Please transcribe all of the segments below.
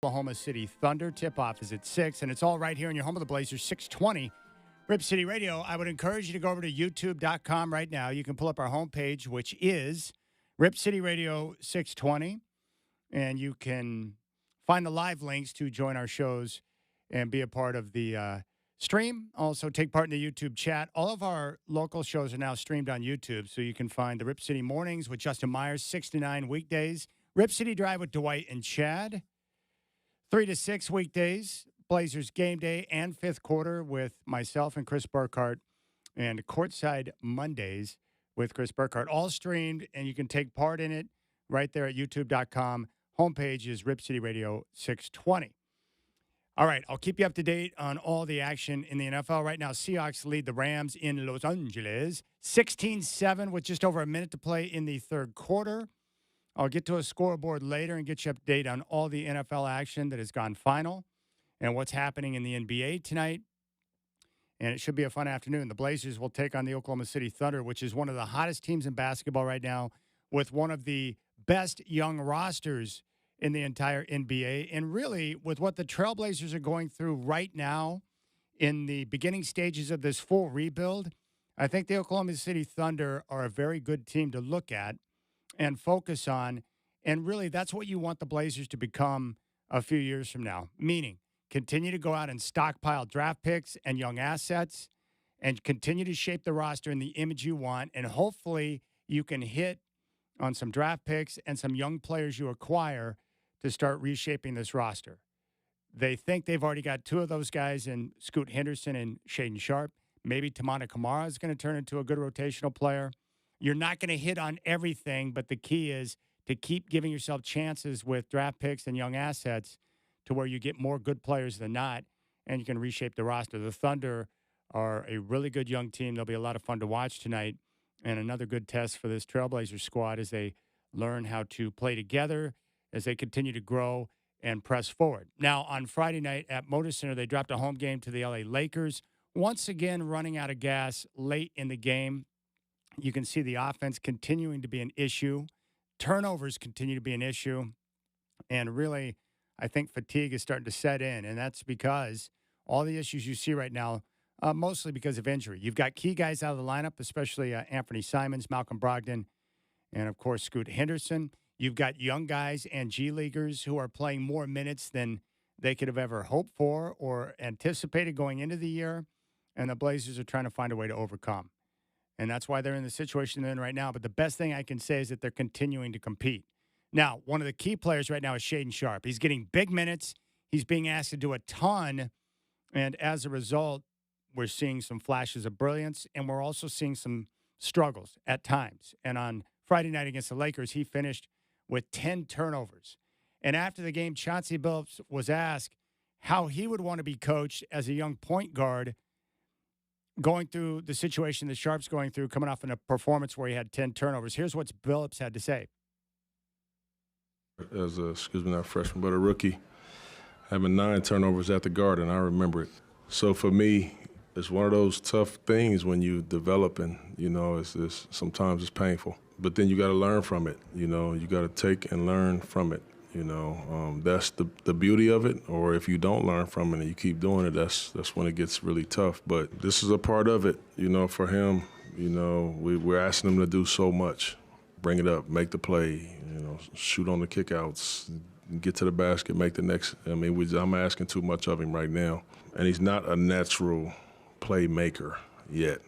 Oklahoma City Thunder. Tip-off is at 6, and it's all right here in your home of the Blazers, 620 Rip City Radio. I would encourage you to go over to youtube.com right now. You can pull up our homepage, which is Rip City Radio 620, and you can find the live links to join our shows and be a part of the stream. Also, take part in the YouTube chat. All of our local shows are now streamed on YouTube, so you can find the Rip City Mornings with Justin Myers, 6 to 9 weekdays. Rip City Drive with Dwight and Chad, 3 to 6 weekdays. Blazers Gameday and Fifth Quarter with myself and Chris Burkhardt, and Courtside Mondays with Chris Burkhardt. All streamed, and you can take part in it right there at youtube.com. Homepage is Rip City Radio 620. All right, I'll keep you up to date on all the action in the NFL. Right now, Seahawks lead the Rams in Los Angeles, 16-7 with just over a minute to play in the third quarter. I'll get to a scoreboard later and get you up to date on all the NFL action that has gone final and what's happening in the NBA tonight. And it should be a fun afternoon. The Blazers will take on the Oklahoma City Thunder, which is one of the hottest teams in basketball right now, with one of the best young rosters in the entire NBA. And really, with what the Trailblazers are going through right now in the beginning stages of this full rebuild, I think the Oklahoma City Thunder are a very good team to look at and focus on. And really, that's what you want the Blazers to become a few years from now, meaning continue to go out and stockpile draft picks and young assets and continue to shape the roster in the image you want. And hopefully you can hit on some draft picks and some young players you acquire to start reshaping this roster. They think they've already got two of those guys in Scoot Henderson and Shaedon Sharpe. Maybe Tamana Kamara is going to turn into a good rotational player. You're not going to hit on everything, but the key is to keep giving yourself chances with draft picks and young assets to where you get more good players than not, and you can reshape the roster. The Thunder are a really good young team. They'll be a lot of fun to watch tonight, and another good test for this Trailblazers squad as they learn how to play together, as they continue to grow and press forward. Now, on Friday night at Motor Center, they dropped a home game to the LA Lakers, once again running out of gas late in the game. You can see the offense continuing to be an issue. Turnovers continue to be an issue. And really, I think fatigue is starting to set in, and that's because all the issues you see right now, mostly because of injury. You've got key guys out of the lineup, especially Anthony Simons, Malcolm Brogdon, and, of course, Scoot Henderson. You've got young guys and G-Leaguers who are playing more minutes than they could have ever hoped for or anticipated going into the year, and the Blazers are trying to find a way to overcome. And that's why they're in the situation they're in right now. But the best thing I can say is that they're continuing to compete. Now, one of the key players right now is Shaedon Sharpe. He's getting big minutes. He's being asked to do a ton. And as a result, we're seeing some flashes of brilliance, and we're also seeing some struggles at times. And on Friday night against the Lakers, he finished with 10 turnovers. And after the game, Chauncey Billups was asked how he would want to be coached as a young point guard going through the situation that Sharpe's going through, coming off in a performance where he had 10 turnovers. Here's what Billups had to say. As not a freshman, but a rookie, having 9 turnovers at the Garden, I remember it. So for me, it's one of those tough things when you develop, and sometimes it's painful. But then you got to learn from it. You got to take and learn from it. That's the beauty of it. Or if you don't learn from it and you keep doing it, that's when it gets really tough. But this is a part of it. For him, we're asking him to do so much. Bring it up, make the play, shoot on the kickouts, get to the basket, make the next. I'm asking too much of him right now. And he's not a natural playmaker yet,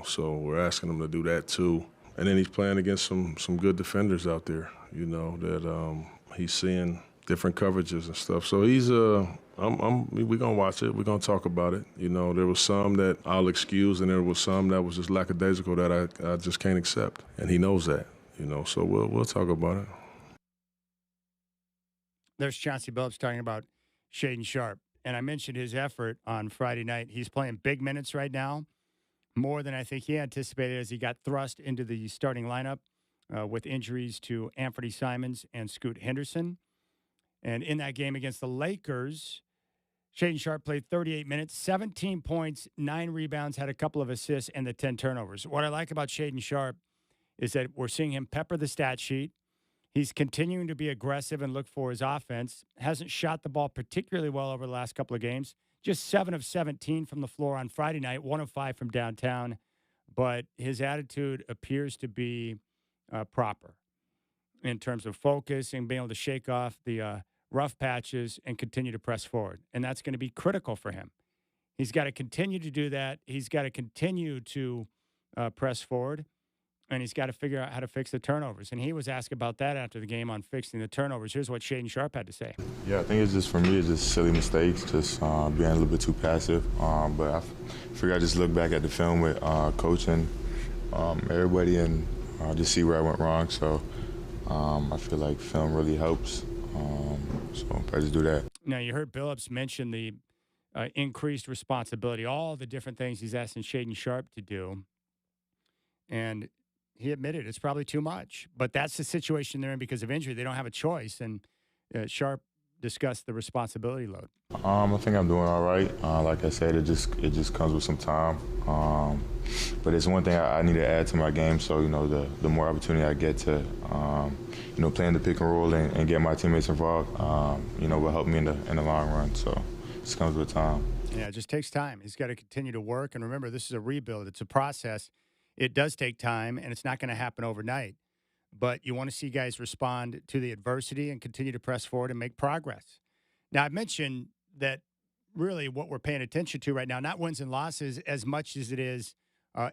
so we're asking him to do that too. And then he's playing against some good defenders out there, that he's seeing different coverages and stuff. So he's we're gonna watch it. We're gonna talk about it. There was some that I'll excuse, and there was some that was just lackadaisical that I just can't accept, and he knows that. So we'll talk about it. There's Chauncey Billups talking about Shaedon Sharpe, and I mentioned his effort on Friday night. He's playing big minutes right now, more than I think he anticipated as he got thrust into the starting lineup with injuries to Anthony Simons and Scoot Henderson. And in that game against the Lakers, Shaedon Sharpe played 38 minutes, 17 points, 9 rebounds, had a couple of assists, and the 10 turnovers. What I like about Shaedon Sharpe is that we're seeing him pepper the stat sheet. He's continuing to be aggressive and look for his offense. Hasn't shot the ball particularly well over the last couple of games. Just 7 of 17 from the floor on Friday night, 1 of 5 from downtown. But his attitude appears to be proper in terms of focus and being able to shake off the rough patches and continue to press forward. And that's going to be critical for him. He's got to continue to do that. He's got to continue to press forward. And he's got to figure out how to fix the turnovers. And he was asked about that after the game on fixing the turnovers. Here's what Shaedon Sharpe had to say. Yeah, I think it's just, for me, it's just silly mistakes, just being a little bit too passive. But I figure I just look back at the film with coach and everybody and just see where I went wrong. So I feel like film really helps. So I just do that. Now, you heard Billups mention the increased responsibility, all the different things he's asking Shaedon Sharpe to do. And he admitted it's probably too much, but that's the situation they're in because of injury. They don't have a choice, and Sharpe discussed the responsibility load. I think I'm doing all right. Like I said, it just comes with some time. But it's one thing I need to add to my game. So the more opportunity I get to play in the pick and roll and get my teammates involved, will help me in the long run. So it just comes with time. Yeah, it just takes time. He's got to continue to work, and remember, this is a rebuild. It's a process. It does take time, and it's not going to happen overnight. But you want to see guys respond to the adversity and continue to press forward and make progress. Now, I've mentioned that really what we're paying attention to right now, not wins and losses as much as it is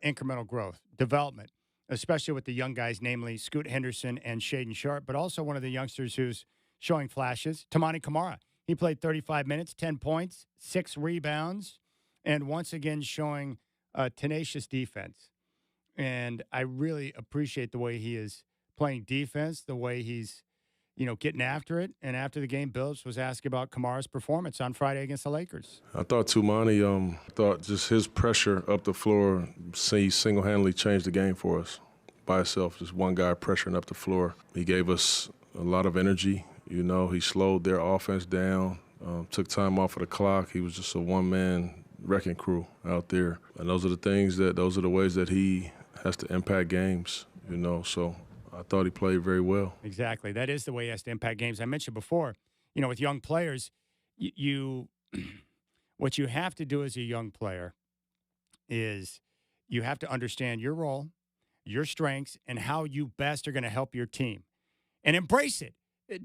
incremental growth, development, especially with the young guys, namely Scoot Henderson and Shaedon Sharpe, but also one of the youngsters who's showing flashes, Tamani Kamara. He played 35 minutes, 10 points, 6 rebounds, and once again showing tenacious defense. And I really appreciate the way he is playing defense, the way he's, getting after it. And after the game, Billups was asked about Kamara's performance on Friday against the Lakers. I thought Tumani, just his pressure up the floor, he single-handedly changed the game for us by himself. Just one guy pressuring up the floor. He gave us a lot of energy. He slowed their offense down, took time off of the clock. He was just a one-man wrecking crew out there. And those are the ways that he has to impact games, so I thought he played very well. Exactly. That is the way he has to impact games. I mentioned before, with young players, what you have to do as a young player is you have to understand your role, your strengths, and how you best are going to help your team. And embrace it.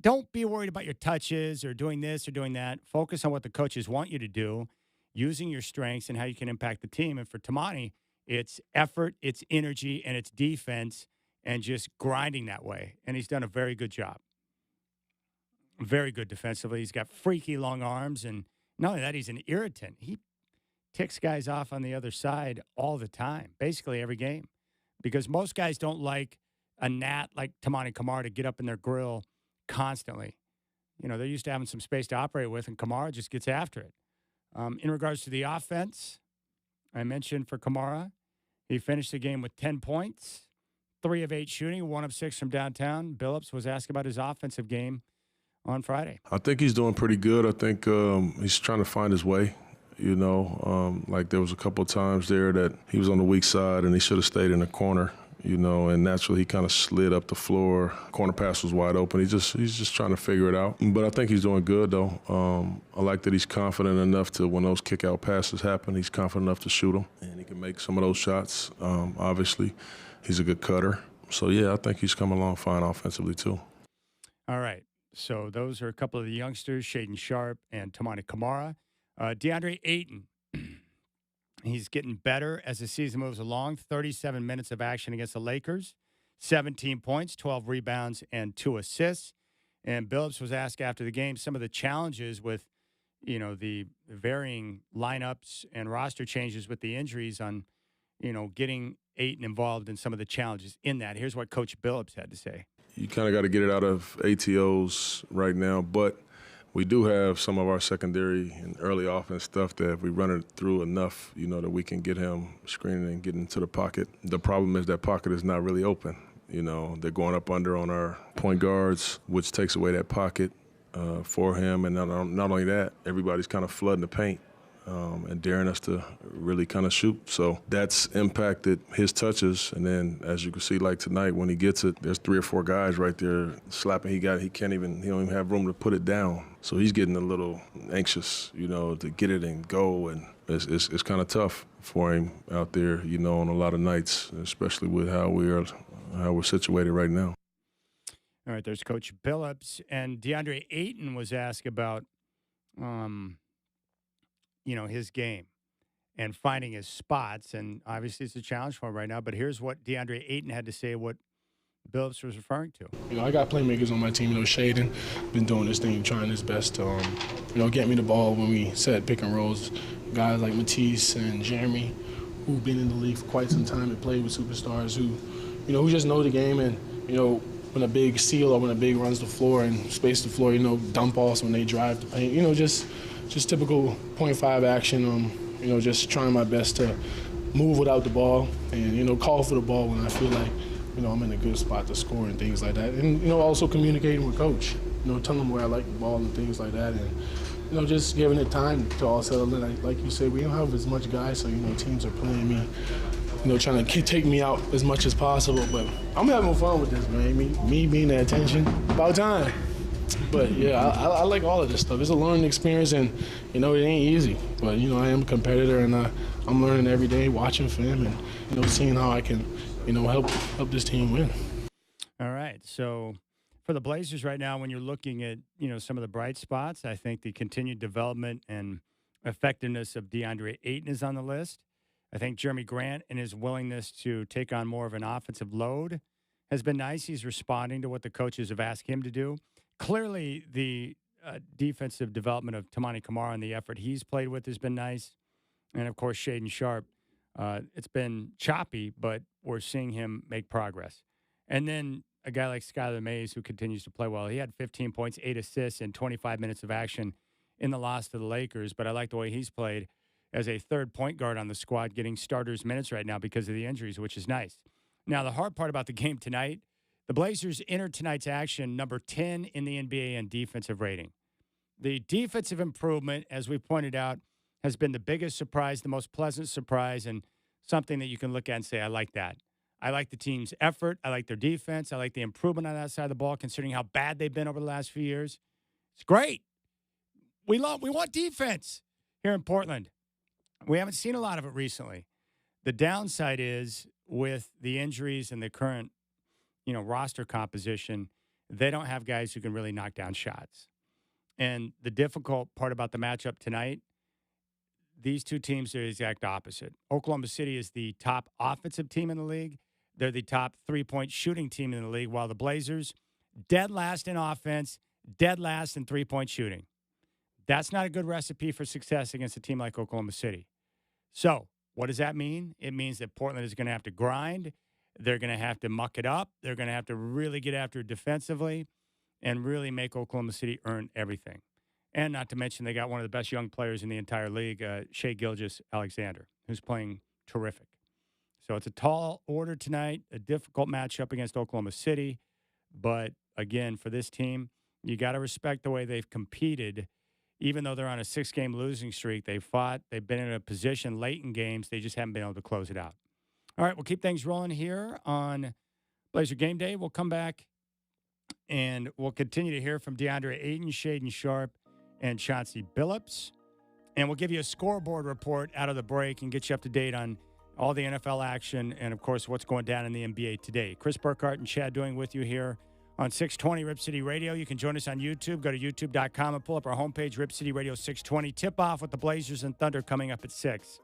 Don't be worried about your touches or doing this or doing that. Focus on what the coaches want you to do, using your strengths and how you can impact the team. And for Tamani, it's effort, it's energy, and it's defense, and just grinding that way. And he's done a very good job. Very good defensively. He's got freaky long arms, and not only that, he's an irritant. He ticks guys off on the other side all the time, basically every game, because most guys don't like a gnat like Tamani Kamara to get up in their grill constantly. They're used to having some space to operate with, and Kamara just gets after it. In regards to the offense, I mentioned for Kamara, he finished the game with 10 points, 3 of 8 shooting, 1 of 6 from downtown. Billups was asked about his offensive game on Friday. I think he's doing pretty good. I think he's trying to find his way. Like there was a couple of times there that he was on the weak side and he should have stayed in the corner. And naturally he kind of slid up the floor. Corner pass was wide open. He's just trying to figure it out. But I think he's doing good, though. I like that he's confident enough to, when those kick-out passes happen, he's confident enough to shoot them. And he can make some of those shots. Obviously, he's a good cutter. So, yeah, I think he's coming along fine offensively, too. All right. So those are a couple of the youngsters, Shaedon Sharpe and Tamani Kamara. DeAndre Ayton. He's getting better as the season moves along. 37 minutes of action against the Lakers, 17 points, 12 rebounds, and 2 assists. And Billups was asked after the game some of the challenges with, the varying lineups and roster changes with the injuries on, getting Ayton involved in some of the challenges in that. Here's what Coach Billups had to say. You kind of got to get it out of ATOs right now, but we do have some of our secondary and early offense stuff that if we run it through enough, that we can get him screening and getting into the pocket. The problem is that pocket is not really open. They're going up under on our point guards, which takes away that pocket for him. And not only that, everybody's kind of flooding the paint. and daring us to really kind of shoot. So that's impacted his touches. And then, as you can see, like tonight, when he gets it, there's 3 or 4 guys right there slapping. He don't even have room to put it down. So he's getting a little anxious, to get it and go. And it's kind of tough for him out there, on a lot of nights, especially with how we're situated right now. All right, there's Coach Billups. And DeAndre Ayton was asked about, his game and finding his spots. And obviously it's a challenge for him right now. But here's what DeAndre Ayton had to say, what Billups was referring to. I got playmakers on my team. Shaden been doing this thing, trying his best to, get me the ball when we set pick and rolls. Guys like Matisse and Jeremy, who've been in the league for quite some time and played with superstars who just know the game and, when a big seal or when a big runs the floor and space the floor, dump offs when they drive the paint, just typical 0.5 action, just trying my best to move without the ball and, call for the ball when I feel like, I'm in a good spot to score and things like that. And, also communicating with Coach, telling him where I like the ball and things like that. And, just giving it time to all settle in. Like you said, we don't have as much guys, so, teams are playing me, trying to take me out as much as possible. But I'm having fun with this, man. Me being the attention, about time. But, yeah, I like all of this stuff. It's a learning experience, and, it ain't easy. But, I am a competitor, and I'm learning every day, watching film and, seeing how I can, help this team win. All right. So for the Blazers right now, when you're looking at, some of the bright spots, I think the continued development and effectiveness of DeAndre Ayton is on the list. I think Jeremy Grant and his willingness to take on more of an offensive load has been nice. He's responding to what the coaches have asked him to do. Clearly, the defensive development of Tamani Kamara and the effort he's played with has been nice. And, of course, Shaden Sharp. It's been choppy, but we're seeing him make progress. And then a guy like Skylar Mays, who continues to play well. He had 15 points, 8 assists, and 25 minutes of action in the loss to the Lakers. But I like the way he's played as a third point guard on the squad, getting starters minutes right now because of the injuries, which is nice. Now, the hard part about the game tonight, the Blazers entered tonight's action number 10 in the NBA in defensive rating. The defensive improvement, as we pointed out, has been the biggest surprise, the most pleasant surprise, and something that you can look at and say, I like that. I like the team's effort. I like their defense. I like the improvement on that side of the ball, considering how bad they've been over the last few years. It's great. We want defense here in Portland. We haven't seen a lot of it recently. The downside is with the injuries and the current, roster composition, they don't have guys who can really knock down shots. And the difficult part about the matchup tonight, these two teams are the exact opposite. Oklahoma City is the top offensive team in the league. They're the top three-point shooting team in the league, while the Blazers, dead last in offense, dead last in three-point shooting. That's not a good recipe for success against a team like Oklahoma City. So what does that mean? It means that Portland is going to have to grind. They're going to have to muck it up. They're going to have to really get after it defensively and really make Oklahoma City earn everything. And not to mention they got one of the best young players in the entire league, Shai Gilgeous-Alexander, who's playing terrific. So it's a tall order tonight, a difficult matchup against Oklahoma City. But, again, for this team, you got to respect the way they've competed. Even though they're on a 6-game losing streak, they fought. They've been in a position late in games. They just haven't been able to close it out. All right, we'll keep things rolling here on Blazer Game Day. We'll come back, and we'll continue to hear from DeAndre Ayton, Shaden Sharp, and Chauncey Billups. And we'll give you a scoreboard report out of the break and get you up to date on all the NFL action and, of course, what's going down in the NBA today. Chris Burkhardt and Chad Doing with you here on 620 Rip City Radio. You can join us on YouTube. Go to youtube.com and pull up our homepage, Rip City Radio 620. Tip-off with the Blazers and Thunder coming up at 6.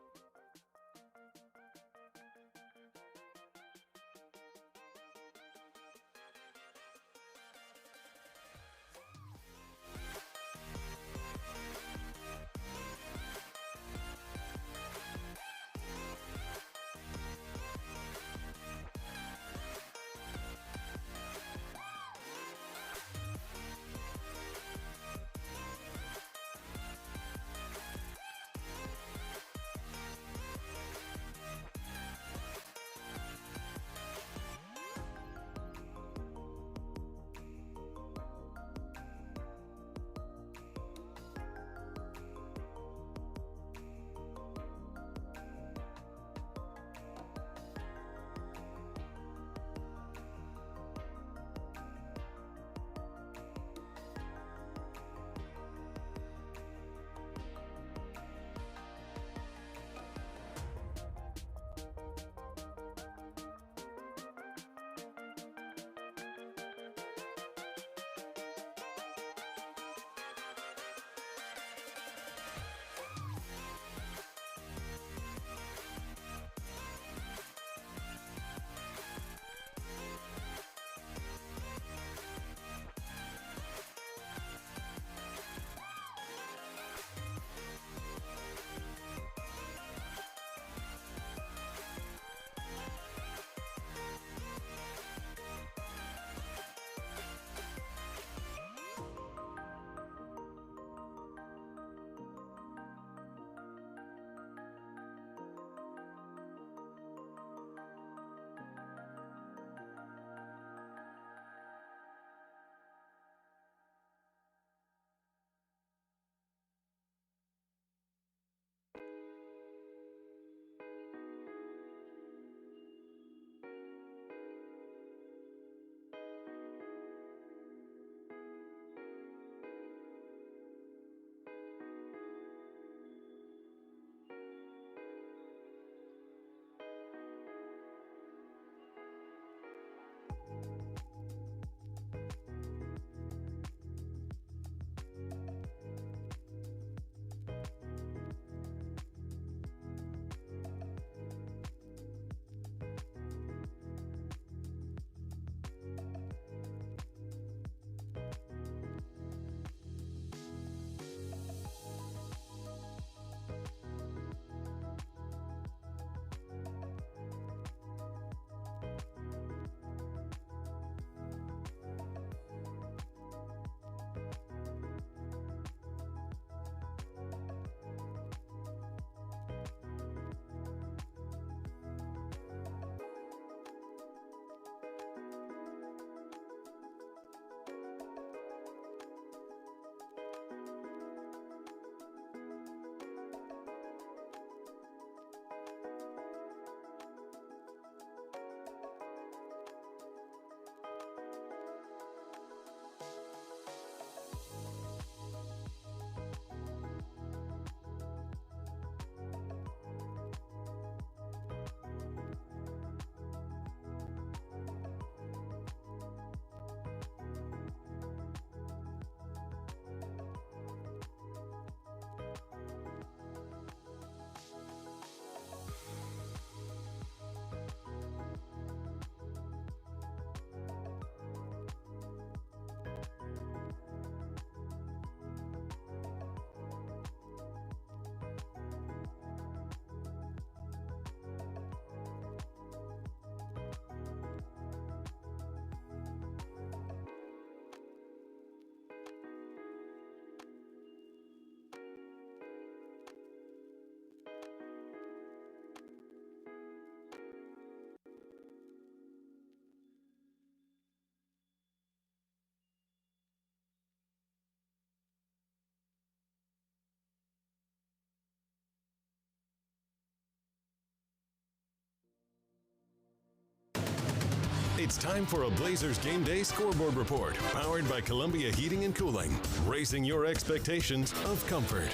It's time for a Blazers Game Day scoreboard report, powered by Columbia Heating and Cooling, raising your expectations of comfort.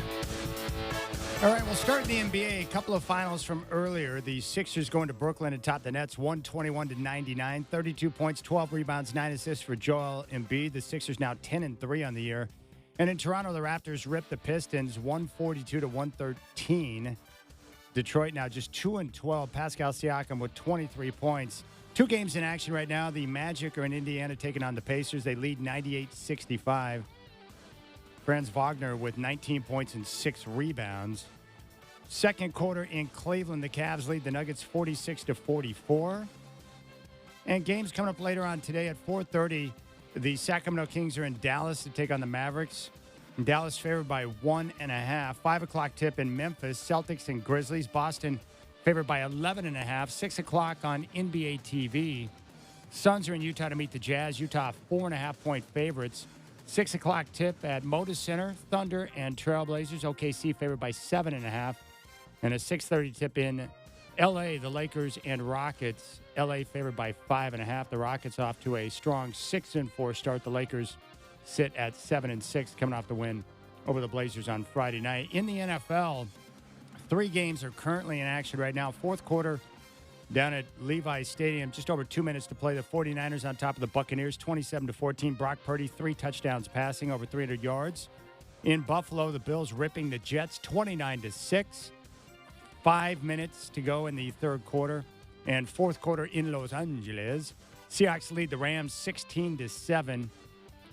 All right, we'll start in the NBA. A couple of finals from earlier. The Sixers going to Brooklyn and top the Nets, 121-99, 32 points, 12 rebounds, 9 assists for Joel Embiid. The Sixers now 10-3 on the year. And in Toronto, the Raptors ripped the Pistons 142-113. Detroit now just 2-12. Pascal Siakam with 23 points. 2 games in action right now. The Magic are in Indiana taking on the Pacers. They lead 98-65. Franz Wagner with 19 points and 6 rebounds. Second quarter in Cleveland, the Cavs lead the Nuggets 46-44. And games coming up later on today at 4:30. The Sacramento Kings are in Dallas to take on the Mavericks. Dallas favored by 1.5. 5 o'clock tip in Memphis. Celtics and Grizzlies. Boston favored by 11.5. 6 o'clock on NBA TV. Suns are in Utah to meet the Jazz. Utah 4.5-point favorites. 6 o'clock tip at Moda Center. Thunder and Trailblazers. OKC favored by 7.5. And a 6:30 tip in L.A. The Lakers and Rockets. L.A. favored by 5.5. The Rockets off to a strong 6-4 start. The Lakers sit at 7-6, coming off the win over the Blazers on Friday night. In the NFL, 3 games are currently in action right now. Fourth quarter down at Levi's Stadium. Just over 2 minutes to play. The 49ers on top of the Buccaneers, 27-14. Brock Purdy, 3 touchdowns passing, over 300 yards. In Buffalo, the Bills ripping the Jets 29-6. 5 minutes to go in the third quarter. And fourth quarter in Los Angeles, Seahawks lead the Rams 16-7.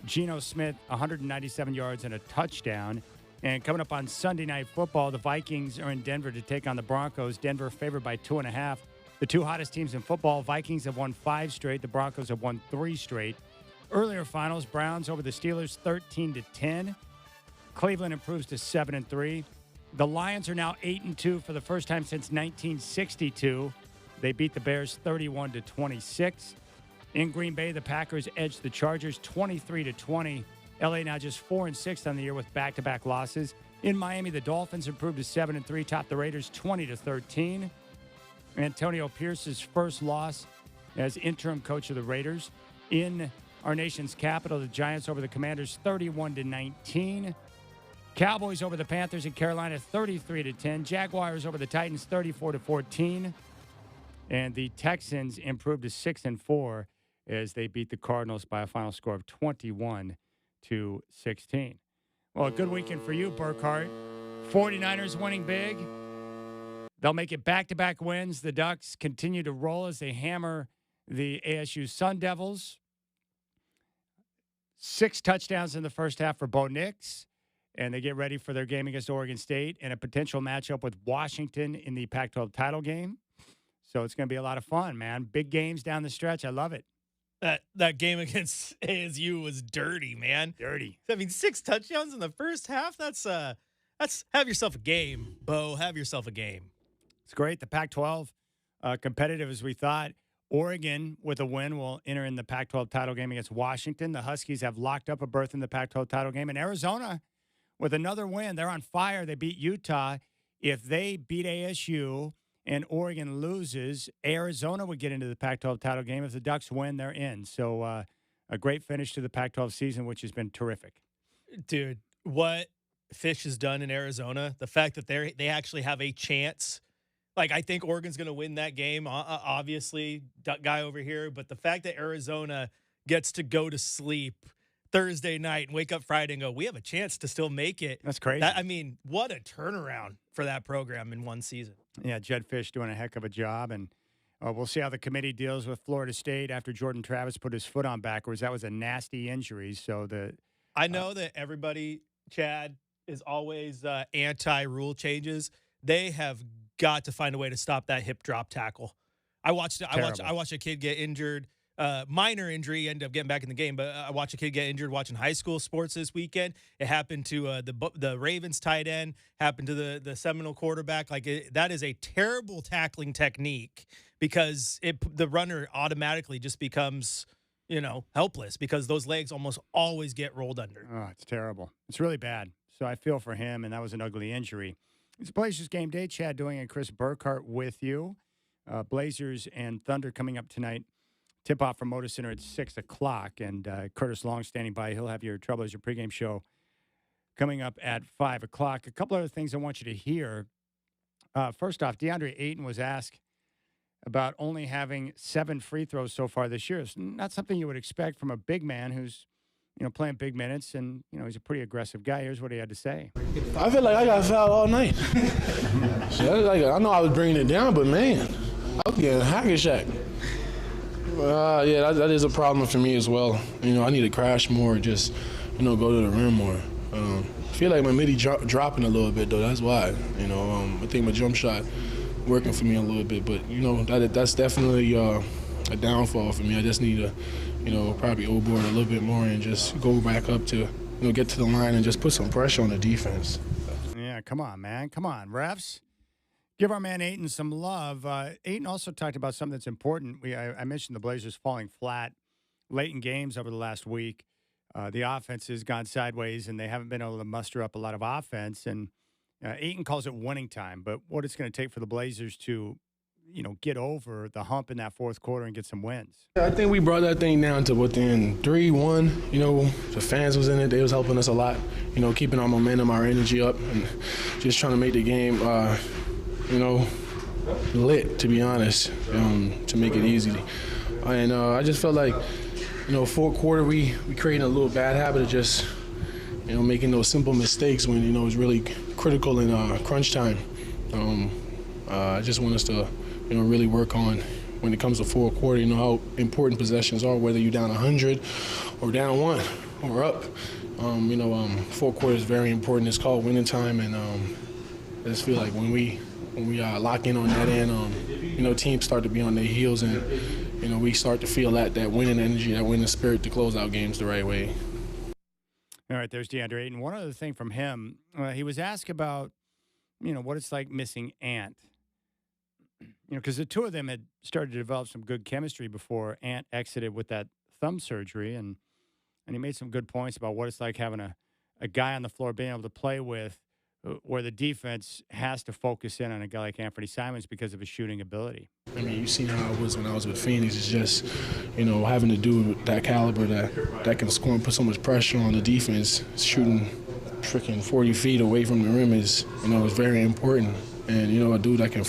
Geno Smith, 197 yards and a touchdown. And coming up on Sunday Night Football, the Vikings are in Denver to take on the Broncos. Denver favored by 2.5. The 2 hottest teams in football, Vikings have won 5 straight. The Broncos have won 3 straight. Earlier finals, Browns over the Steelers 13-10. Cleveland improves to 7-3. The Lions are now 8-2 for the first time since 1962. They beat the Bears 31-26. In Green Bay, the Packers edged the Chargers 23-20. LA now just 4-6 on the year with back-to-back losses. In Miami, the Dolphins improved to 7-3, topped the Raiders 20-13. Antonio Pierce's first loss as interim coach of the Raiders. In our nation's capital, the Giants over the Commanders 31-19. Cowboys over the Panthers in Carolina 33-10. Jaguars over the Titans 34-14. And the Texans improved to 6-4 as they beat the Cardinals by a final score of 21-16. Well, a good weekend for you, Burkhardt. 49ers winning big. They'll make it back-to-back wins. The Ducks continue to roll as they hammer the ASU Sun Devils. 6 touchdowns in the first half for Bo Nix, and they get ready for their game against Oregon State and a potential matchup with Washington in the Pac-12 title game. So it's going to be a lot of fun, man. Big games down the stretch. I love it. That game against ASU was dirty, man. Dirty. I mean, 6 touchdowns in the first half. That's have yourself a game, Bo. Have yourself a game. It's great. The Pac-12, competitive as we thought. Oregon, with a win, will enter in the Pac-12 title game against Washington. The Huskies have locked up a berth in the Pac-12 title game. And Arizona, with another win, they're on fire. They beat Utah. If they beat ASU and Oregon loses, Arizona would get into the Pac-12 title game. If the Ducks win, they're in. So a great finish to the Pac-12 season, which has been terrific. Dude, what Fish has done in Arizona, the fact that they actually have a chance. Like, I think Oregon's going to win that game, obviously, guy over here. But the fact that Arizona gets to go to sleep Thursday night and wake up Friday and go, we have a chance to still make it. That's crazy. I mean, what a turnaround for that program in one season. Yeah, Jed Fish doing a heck of a job. And we'll see how the committee deals with Florida State after Jordan Travis put his foot on backwards. That was a nasty injury. So I know that everybody, Chad, is always anti-rule changes. They have got to find a way to stop that hip drop tackle. I watched a kid get injured, minor injury, ended up getting back in the game, but I watched a kid get injured watching high school sports this weekend. It happened to the Ravens tight end, happened to the Seminole quarterback. That is a terrible tackling technique because the runner automatically just becomes, helpless because those legs almost always get rolled under. Oh, it's terrible. It's really bad. So I feel for him, and that was an ugly injury. It's Blazers Game Day. Chad Doing and Chris Burkhardt with you. Blazers and Thunder coming up tonight. Tip-off from Moda Center at 6 o'clock. And Curtis Long standing by. He'll have your Trailblazer pregame show coming up at 5 o'clock. A couple other things I want you to hear. First off, DeAndre Ayton was asked about only having 7 free throws so far this year. It's not something you would expect from a big man who's playing big minutes, and, he's a pretty aggressive guy. Here's what he had to say. I feel like I got fouled all night. I know I was bringing it down, but, man, I was getting hack-a-shack. Yeah, that is a problem for me as well. I need to crash more, just, go to the rim more. I feel like my midi dropping a little bit, though. That's why. I think my jump shot working for me a little bit. But, that's definitely a downfall for me. I just need to probably O-board a little bit more and just go back up to, get to the line and just put some pressure on the defense. Yeah, come on, man. Come on, refs. Give our man Ayton some love. Ayton also talked about something that's important. I mentioned the Blazers falling flat late in games over the last week. The offense has gone sideways, and they haven't been able to muster up a lot of offense. And Ayton calls it winning time. But what it's going to take for the Blazers to get over the hump in that fourth quarter and get some wins. I think we brought that thing down to within 3-1. The fans was in it. They was helping us a lot, keeping our momentum, our energy up, and just trying to make the game, lit, to be honest, to make it easy. And I just felt like, fourth quarter, we created a little bad habit of just, making those simple mistakes when, it was really critical in crunch time. I just want us to, really work on when it comes to fourth quarter, how important possessions are, whether you're down 100 or down 1 or up. Fourth quarter is very important. It's called winning time, and I just feel like when we lock in on that end, teams start to be on their heels, and we start to feel that winning energy, that winning spirit to close out games the right way. All right, there's DeAndre Ayton. One other thing from him, he was asked about, what it's like missing Ant. Because the two of them had started to develop some good chemistry before Ant exited with that thumb surgery, and he made some good points about what it's like having a guy on the floor being able to play with where the defense has to focus in on a guy like Anthony Simons because of his shooting ability. I mean, you've seen how it was when I was with Phoenix. It's just, having to do with that caliber that can score and put so much pressure on the defense, shooting freaking 40 feet away from the rim is very important. And, a dude that can,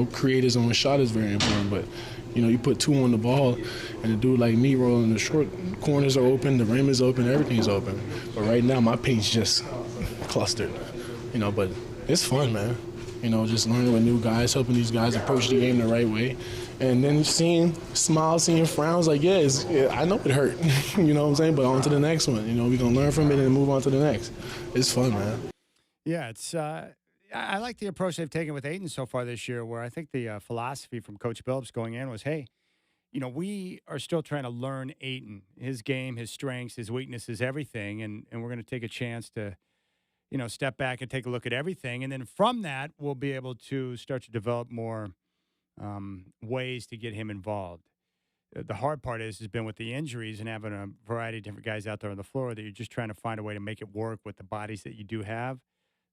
create his own shot is very important. But, You know, you put 2 on the ball, and a dude like me rolling the short corners are open, the rim is open, everything's open. But right now, my paint's just clustered. You know, but it's fun, man. You know, just learning with new guys, helping these guys approach the game the right way. And then seeing smiles, seeing frowns, like, yeah, I know it hurt. You know what I'm saying? But on to the next one. You know, we're going to learn from it and move on to the next. It's fun, man. Yeah, I like the approach they've taken with Ayton so far this year, where I think the philosophy from Coach Billups going in was, hey, you know, we are still trying to learn Ayton, his game, his strengths, his weaknesses, everything, and we're going to take a chance to, you know, step back and take a look at everything. And then from that, we'll be able to start to develop more ways to get him involved. The hard part has been with the injuries and having a variety of different guys out there on the floor that you're just trying to find a way to make it work with the bodies that you do have.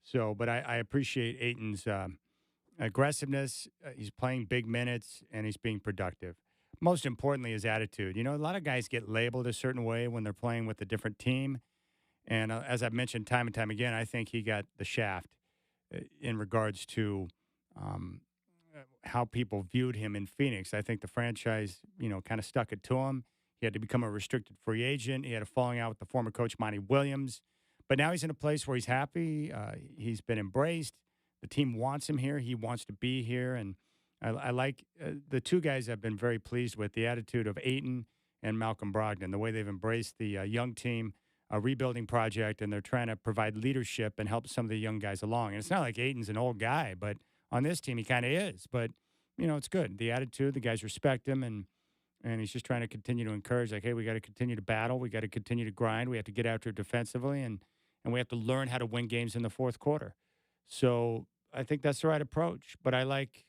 So, but I appreciate Ayton's aggressiveness. He's playing big minutes, and he's being productive. Most importantly, his attitude. You know, a lot of guys get labeled a certain way when they're playing with a different team. And as I've mentioned time and time again, I think he got the shaft in regards to how people viewed him in Phoenix. I think the franchise, you know, kind of stuck it to him. He had to become a restricted free agent. He had a falling out with the former coach, Monty Williams. But now he's in a place where he's happy. He's been embraced. The team wants him here. He wants to be here. And I like the 2 guys I've been very pleased with, the attitude of Ayton and Malcolm Brogdon, the way they've embraced the young team, a rebuilding project, and they're trying to provide leadership and help some of the young guys along. And it's not like Ayton's an old guy, but on this team he kind of is. But, you know, it's good. The attitude, the guys respect him, and he's just trying to continue to encourage, like, hey, we got to continue to battle. We got to continue to grind. We have to get after it defensively, and we have to learn how to win games in the fourth quarter. So I think that's the right approach. But I like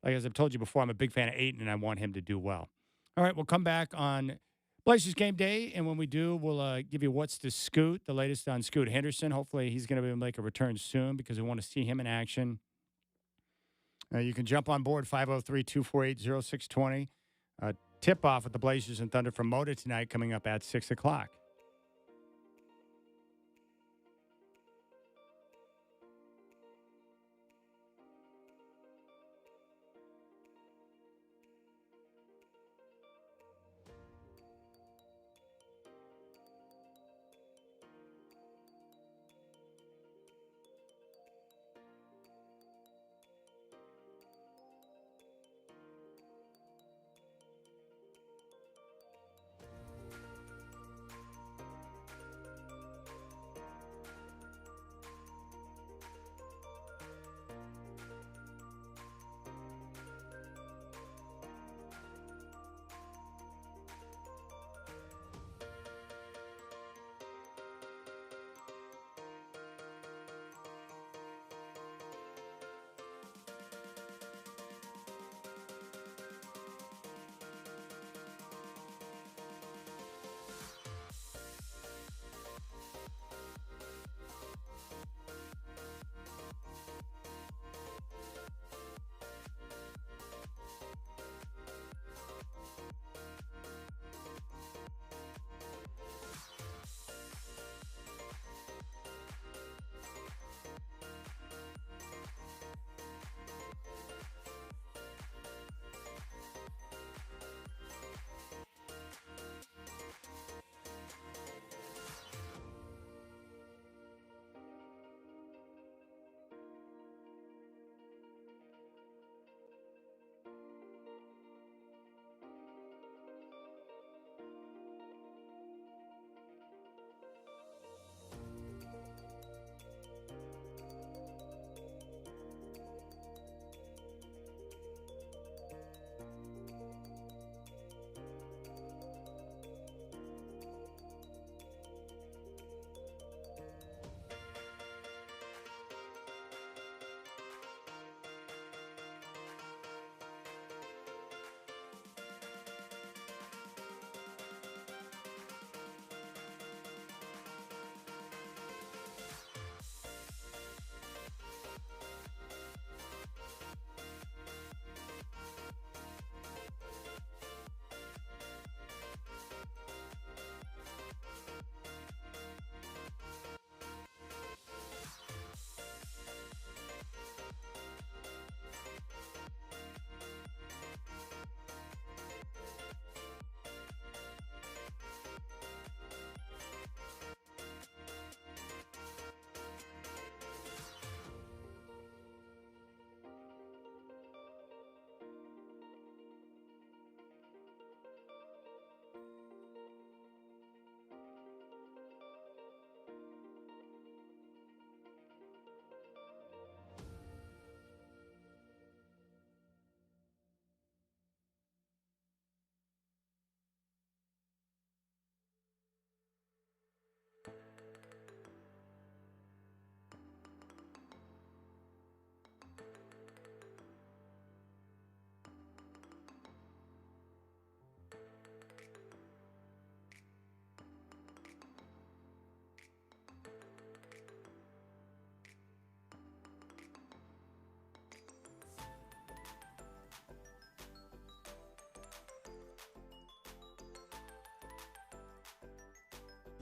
as I've told you before, I'm a big fan of Ayton, and I want him to do well. All right, we'll come back on Blazers Game Day, and when we do, we'll give you what's to Scoot, the latest on Scoot Henderson. Hopefully he's going to be able to make a return soon because we want to see him in action. You can jump on board, 503-248-0620. Tip-off with the Blazers and Thunder from Moda tonight coming up at 6 o'clock.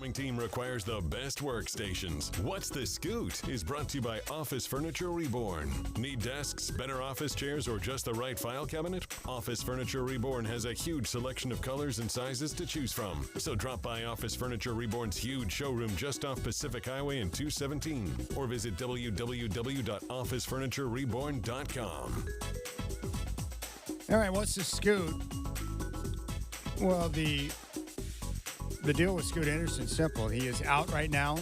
upcoming team requires the best workstations. What's the Scoot is brought to you by Office Furniture Reborn. Need desks, better office chairs, or just the right file cabinet? Office Furniture Reborn has a huge selection of colors and sizes to choose from. So drop by Office Furniture Reborn's huge showroom just off Pacific Highway in 217 or visit www.officefurniturereborn.com. All right, what's the Scoot? Well, the deal with Scoot Henderson's simple. He is out right now,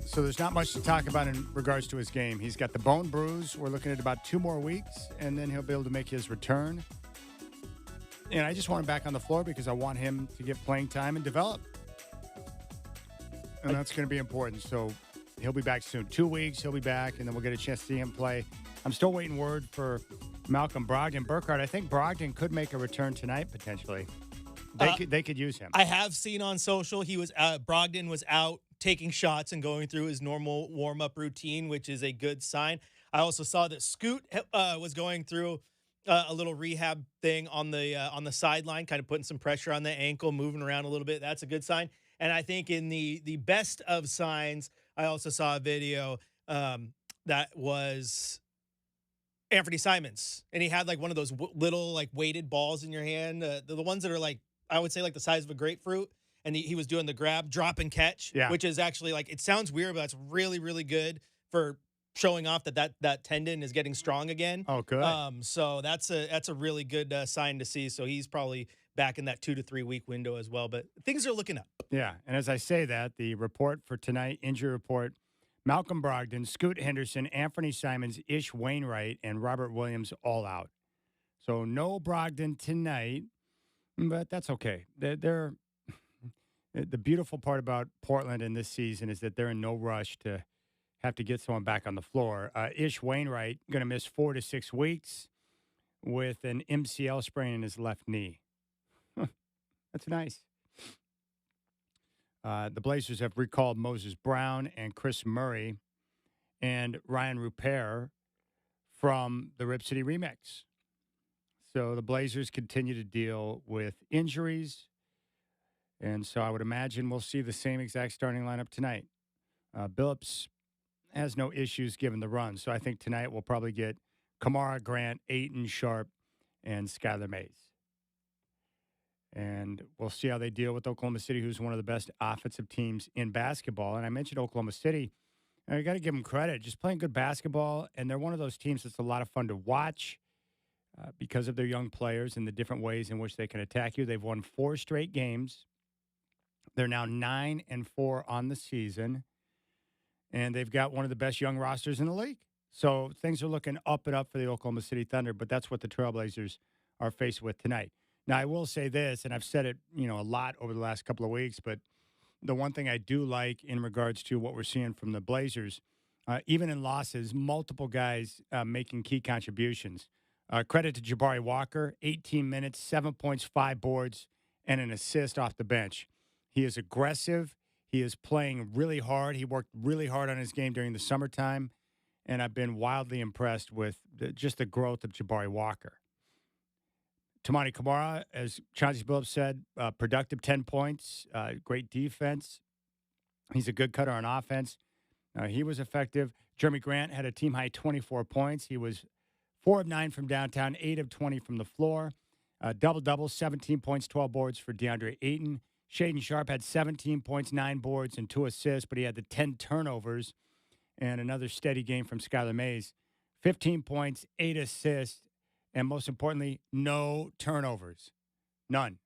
so there's not much to talk about in regards to his game. He's got the bone bruise. We're looking at about 2 more weeks, and then he'll be able to make his return. And I just want him back on the floor because I want him to get playing time and develop. And that's going to be important. So he'll be back soon. 2 weeks, he'll be back, and then we'll get a chance to see him play. I'm still waiting word for Malcolm Brogdon. Burkhardt, I think Brogdon could make a return tonight, potentially. They could use him. I have seen on social Brogdon was out taking shots and going through his normal warm-up routine, which is a good sign. I also saw that Scoot was going through a little rehab thing on the sideline, kind of putting some pressure on the ankle, moving around a little bit. That's a good sign. And I think in the best of signs, I also saw a video that was Anthony Simons, and he had like one of those little like weighted balls in your hand, the ones that are like, I would say like the size of a grapefruit, and he was doing the grab, drop, and catch, which is actually like, it sounds weird, but that's really, really good for showing off that tendon is getting strong again. Oh, good. So that's a really good sign to see. So he's probably back in that 2 to 3 week window as well, but things are looking up. Yeah, and as I say that, the report for tonight, injury report, Malcolm Brogdon, Scoot Henderson, Anthony Simons, Ish Wainwright, and Robert Williams all out. So no Brogdon tonight, but that's okay. They're the beautiful part about Portland in this season is that they're in no rush to have to get someone back on the floor. Ish Wainwright going to miss 4 to 6 weeks with an MCL sprain in his left knee. That's nice. The Blazers have recalled Moses Brown and Chris Murray and Ryan Rupert from the Rip City Remix. So the Blazers continue to deal with injuries. And so I would imagine we'll see the same exact starting lineup tonight. Billups has no issues given the run. So I think tonight we'll probably get Kamara, Grant, Ayton, Sharp, and Skylar Mays. And we'll see how they deal with Oklahoma City, who's one of the best offensive teams in basketball. And I mentioned Oklahoma City. I got to give them credit. Just playing good basketball. And they're one of those teams that's a lot of fun to watch because of their young players and the different ways in which they can attack you. They've won 4 straight games. They're now 9-4 on the season. And they've got one of the best young rosters in the league. So things are looking up and up for the Oklahoma City Thunder. But that's what the Trailblazers are faced with tonight. Now, I will say this, and I've said it, a lot over the last couple of weeks, but the one thing I do like in regards to what we're seeing from the Blazers, even in losses, multiple guys making key contributions. Credit to Jabari Walker, 18 minutes, 7 points, 5 boards, and an assist off the bench. He is aggressive. He is playing really hard. He worked really hard on his game during the summertime, and I've been wildly impressed with just the growth of Jabari Walker. Tamani Kamara, as Chauncey Billups said, productive 10 points, great defense. He's a good cutter on offense. He was effective. Jeremy Grant had a team-high 24 points. He was 4 of 9 from downtown, 8 of 20 from the floor. Double-double, 17 points, 12 boards for DeAndre Ayton. Shaedon Sharpe had 17 points, 9 boards, and 2 assists, but he had the 10 turnovers and another steady game from Skylar Mays. 15 points, 8 assists, and most importantly, no turnovers. None.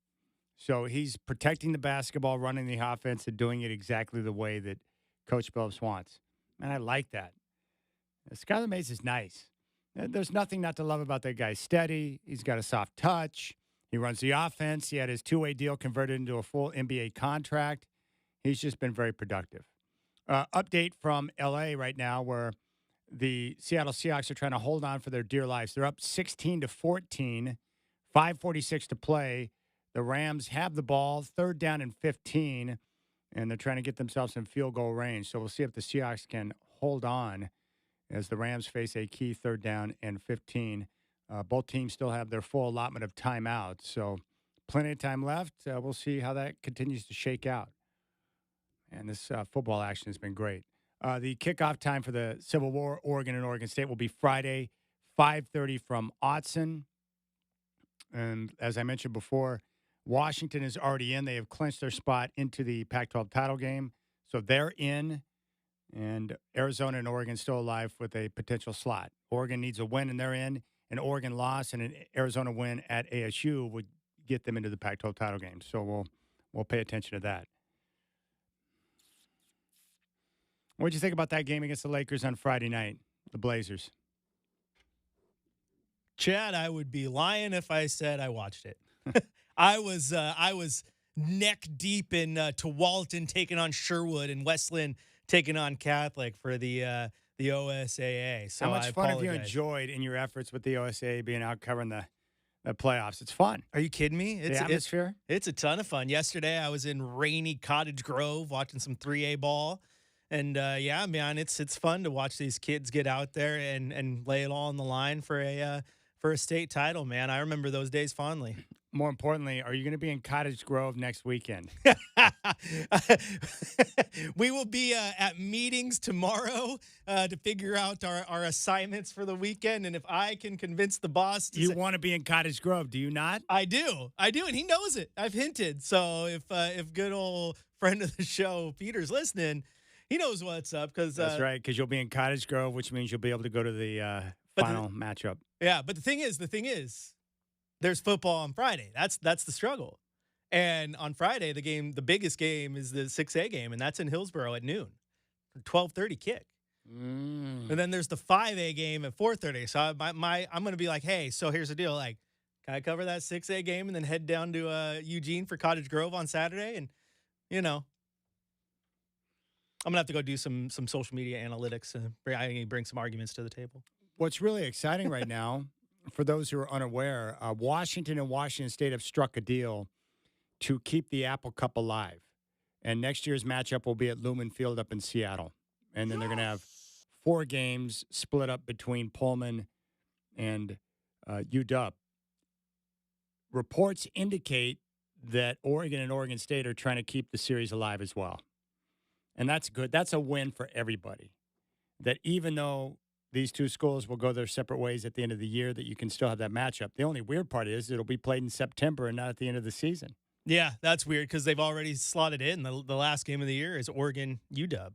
So he's protecting the basketball, running the offense, and doing it exactly the way that Coach Billups wants. And I like that. Skylar Mays is nice. There's nothing not to love about that guy. Steady. He's got a soft touch. He runs the offense. He had his 2-way deal converted into a full NBA contract. He's just been very productive. Update from L.A. right now where the Seattle Seahawks are trying to hold on for their dear lives. They're up 16-14, 5:46 to play. The Rams have the ball, 3rd down and 15, and they're trying to get themselves in field goal range. So we'll see if the Seahawks can hold on as the Rams face a key 3rd down and 15. Both teams still have their full allotment of timeouts, so plenty of time left. We'll see how that continues to shake out. And this football action has been great. The kickoff time for the Civil War, Oregon and Oregon State, will be Friday, 5:30 from Autzen. And as I mentioned before, Washington is already in. They have clinched their spot into the Pac-12 title game. So they're in. And Arizona and Oregon still alive with a potential slot. Oregon needs a win, and they're in. An Oregon loss and an Arizona win at ASU would get them into the Pac-12 title game. So we'll pay attention to that. What did you think about that game against the Lakers on Friday night, the Blazers? Chad, I would be lying if I said I watched it. I was neck deep in Tualatin taking on Sherwood and Westland taking on Catholic for the OSAA. So how much fun have you enjoyed in your efforts with the OSAA being out covering the playoffs? It's fun. Are you kidding me? The atmosphere? It's a ton of fun. Yesterday, I was in rainy Cottage Grove watching some 3A ball. And, yeah, man, it's fun to watch these kids get out there and lay it all on the line for a state title, man. I remember those days fondly. More importantly, are you going to be in Cottage Grove next weekend? We will be at meetings tomorrow to figure out our assignments for the weekend. And if I can convince the boss to you want to be in Cottage Grove, do you not? I do, and he knows it. I've hinted. So if good old friend of the show, Peter's listening, he knows what's up. That's right, because you'll be in Cottage Grove, which means you'll be able to go to the final matchup. Yeah, but the thing is, there's football on Friday. That's the struggle. And on Friday, the biggest game is the 6A game, and that's in Hillsborough at noon, 12:30 kick. And then there's the 5A game at 4:30. So I'm going to be like, hey, so here's the deal. Like, can I cover that 6A game and then head down to Eugene for Cottage Grove on Saturday? And, I'm going to have to go do some social media analytics and bring some arguments to the table. What's really exciting right now, for those who are unaware, Washington and Washington State have struck a deal to keep the Apple Cup alive. And next year's matchup will be at Lumen Field up in Seattle. And then they're going to have 4 games split up between Pullman and UW. Reports indicate that Oregon and Oregon State are trying to keep the series alive as well. And that's good. That's a win for everybody. That even though these two schools will go their separate ways at the end of the year, that you can still have that matchup. The only weird part is it'll be played in September and not at the end of the season. Yeah, that's weird because they've already slotted in. The last game of the year is Oregon UW,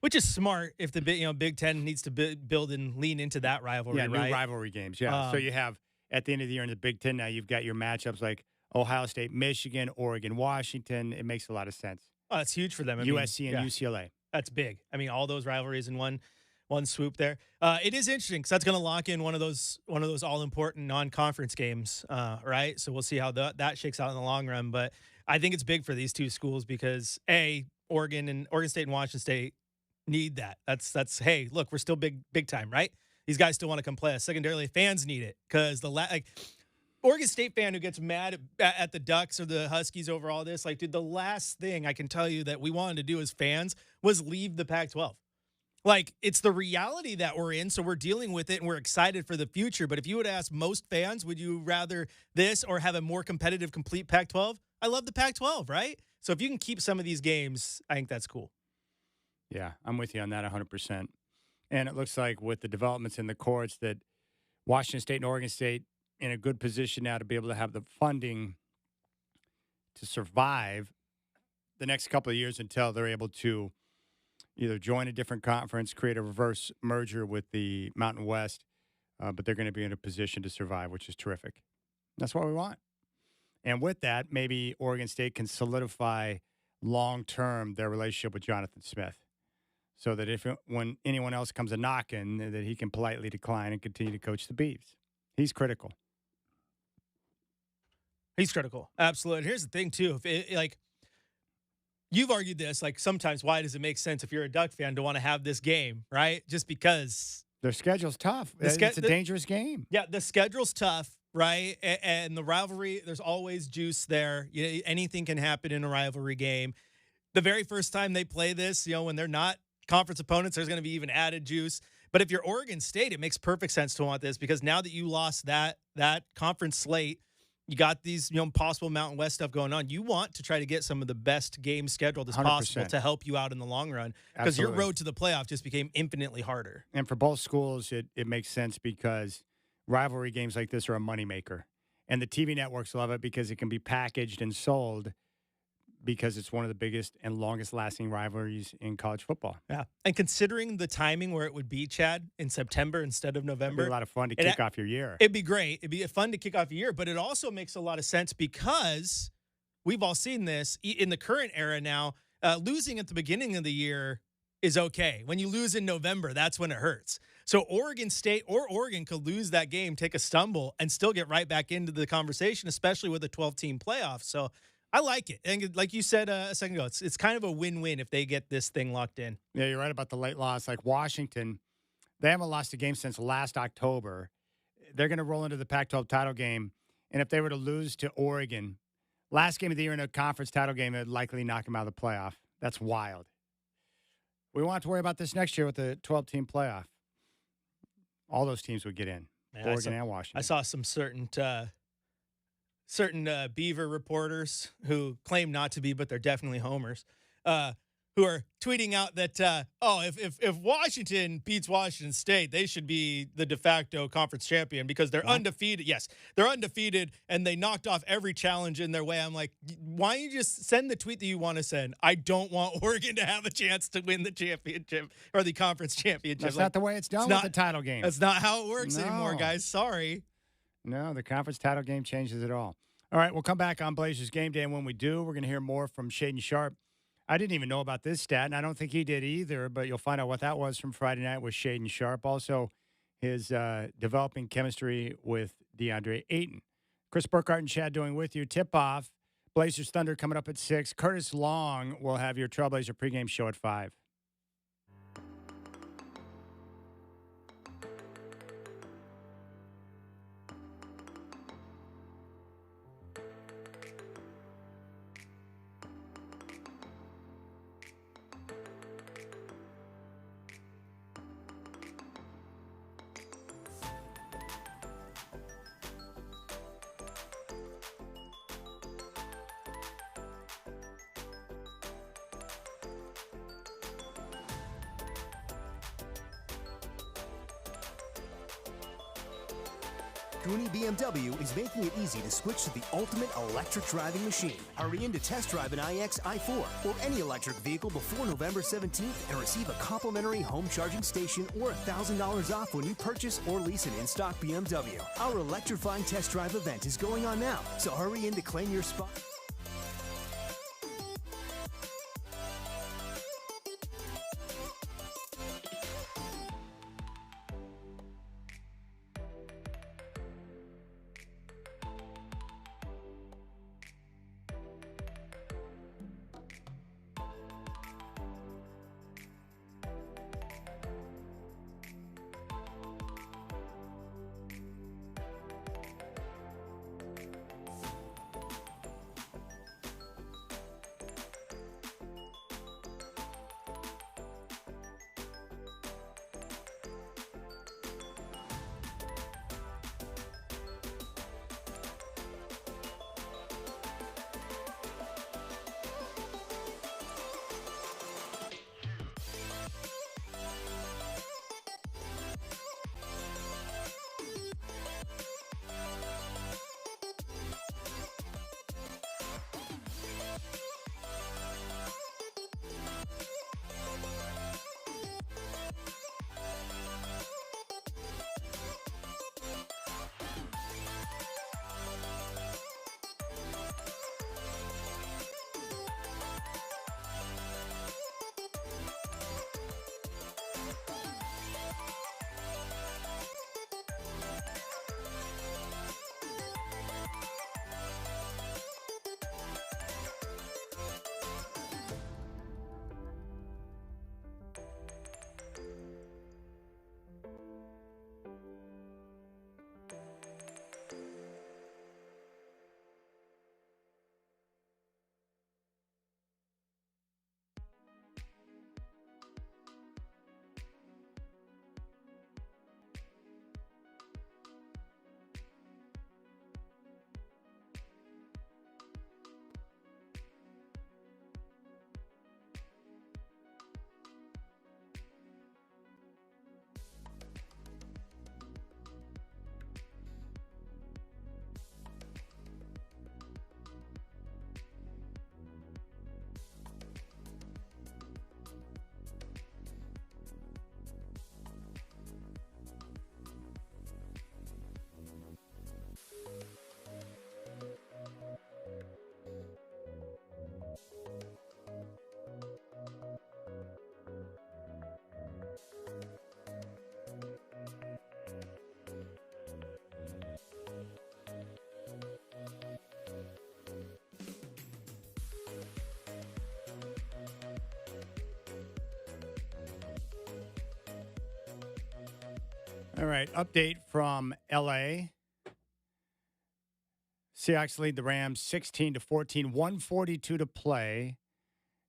which is smart if the Big Ten needs to build and lean into that rivalry. Yeah, right? New rivalry games. Yeah, so you have at the end of the year in the Big Ten now you've got your matchups like Ohio State, Michigan, Oregon, Washington. It makes a lot of sense. Oh, that's huge for them. USC and UCLA. That's big. I mean, all those rivalries in one swoop there. It is interesting because that's going to lock in one of those all-important non-conference games, right? So we'll see how that shakes out in the long run. But I think it's big for these two schools because, Oregon State and Washington State need that. That's hey, look, we're still big time, right? These guys still want to come play us. Secondarily, fans need it because Oregon State fan who gets mad at the Ducks or the Huskies over all this, like, dude, the last thing I can tell you that we wanted to do as fans was leave the Pac-12. Like, it's the reality that we're in, so we're dealing with it, and we're excited for the future. But if you would ask most fans, would you rather this or have a more competitive, complete Pac-12? I love the Pac-12, right? So if you can keep some of these games, I think that's cool. Yeah, I'm with you on that 100%. And it looks like with the developments in the courts that Washington State and Oregon State in a good position now to be able to have the funding to survive the next couple of years until they're able to either join a different conference, create a reverse merger with the Mountain West, but they're going to be in a position to survive, which is terrific. That's what we want. And with that, maybe Oregon State can solidify long-term their relationship with Jonathan Smith so that when anyone else comes a knocking, that he can politely decline and continue to coach the Beavs. He's critical. He's critical. Absolutely. And here's the thing, too. You've argued this, like, sometimes why does it make sense if you're a Duck fan to want to have this game, right? Just because their schedule's tough. It's a dangerous game. Yeah, the schedule's tough, right? And the rivalry, there's always juice there. Anything can happen in a rivalry game. The very first time they play this, when they're not conference opponents, there's going to be even added juice. But if you're Oregon State, it makes perfect sense to want this because now that you lost that conference slate, You got these, possible Mountain West stuff going on. You want to try to get some of the best games scheduled as 100%. possible to help you out in the long run, because your road to the playoff just became infinitely harder. And for both schools, it makes sense because rivalry games like this are a moneymaker. And the TV networks love it because it can be packaged and sold because it's one of the biggest and longest-lasting rivalries in college football. Yeah. And considering the timing where it would be, Chad, in September instead of November. It'd be a lot of fun to kick off your year. It'd be great. It'd be fun to kick off your year, but it also makes a lot of sense because we've all seen this in the current era now. Losing at the beginning of the year is okay. When you lose in November, that's when it hurts. So Oregon State or Oregon could lose that game, take a stumble, and still get right back into the conversation, especially with a 12-team playoff. So I like it. And like you said a second ago, it's kind of a win-win if they get this thing locked in. Yeah, you're right about the late loss. Like Washington, they haven't lost a game since last October. They're going to roll into the Pac-12 title game. And if they were to lose to Oregon, last game of the year in a conference title game, it would likely knock them out of the playoff. That's wild. We won't have to worry about this next year with the 12-team playoff. All those teams would get in, Oregon and Washington. I saw some certain Beaver reporters who claim not to be, but they're definitely homers, who are tweeting out that, if Washington beats Washington State, they should be the de facto conference champion because they're undefeated. Yes, they're undefeated, and they knocked off every challenge in their way. I'm like, why don't you just send the tweet that you want to send? I don't want Oregon to have a chance to win the championship or the conference championship. That's not the way it's done with the title game. That's not how it works anymore, guys. Sorry. No, the conference title game changes it all. All right, we'll come back on Blazers Game Day, and when we do, we're going to hear more from Shaedon Sharpe. I didn't even know about this stat, and I don't think he did either, but you'll find out what that was from Friday night with Shaedon Sharpe. Also, his developing chemistry with DeAndre Ayton. Chris Burkhardt and Chad Doing with you. Tip-off, Blazers Thunder coming up at 6. Curtis Long will have your Trailblazer pregame show at 5. Goonie BMW is making it easy to switch to the ultimate electric driving machine. Hurry in to test drive an iX i4 or any electric vehicle before November 17th and receive a complimentary home charging station or $1,000 off when you purchase or lease an in-stock BMW. Our electrifying test drive event is going on now, so hurry in to claim your spot. All right, update from L.A. Seahawks lead the Rams 16-14, 142 to play,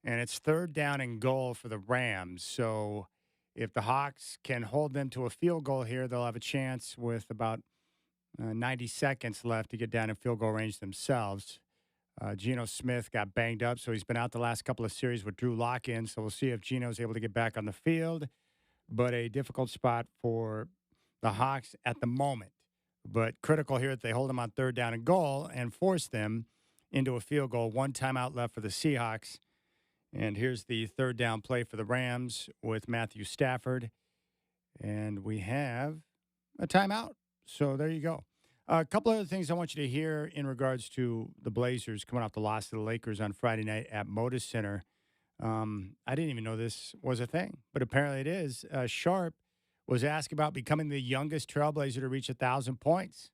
and it's third down and goal for the Rams. So if the Hawks can hold them to a field goal here, they'll have a chance with about 90 seconds left to get down in field goal range themselves. Geno Smith got banged up, so he's been out the last couple of series with Drew Lock in, so we'll see if Geno's able to get back on the field. But a difficult spot for the Hawks at the moment. But critical here that they hold them on third down and goal and force them into a field goal. One timeout left for the Seahawks. And here's the third down play for the Rams with Matthew Stafford. And we have a timeout. So there you go. A couple other things I want you to hear in regards to the Blazers coming off the loss to the Lakers on Friday night at Moda Center. I didn't even know this was a thing, but apparently it is. Sharp was asked about becoming the youngest Trailblazer to reach 1,000 points.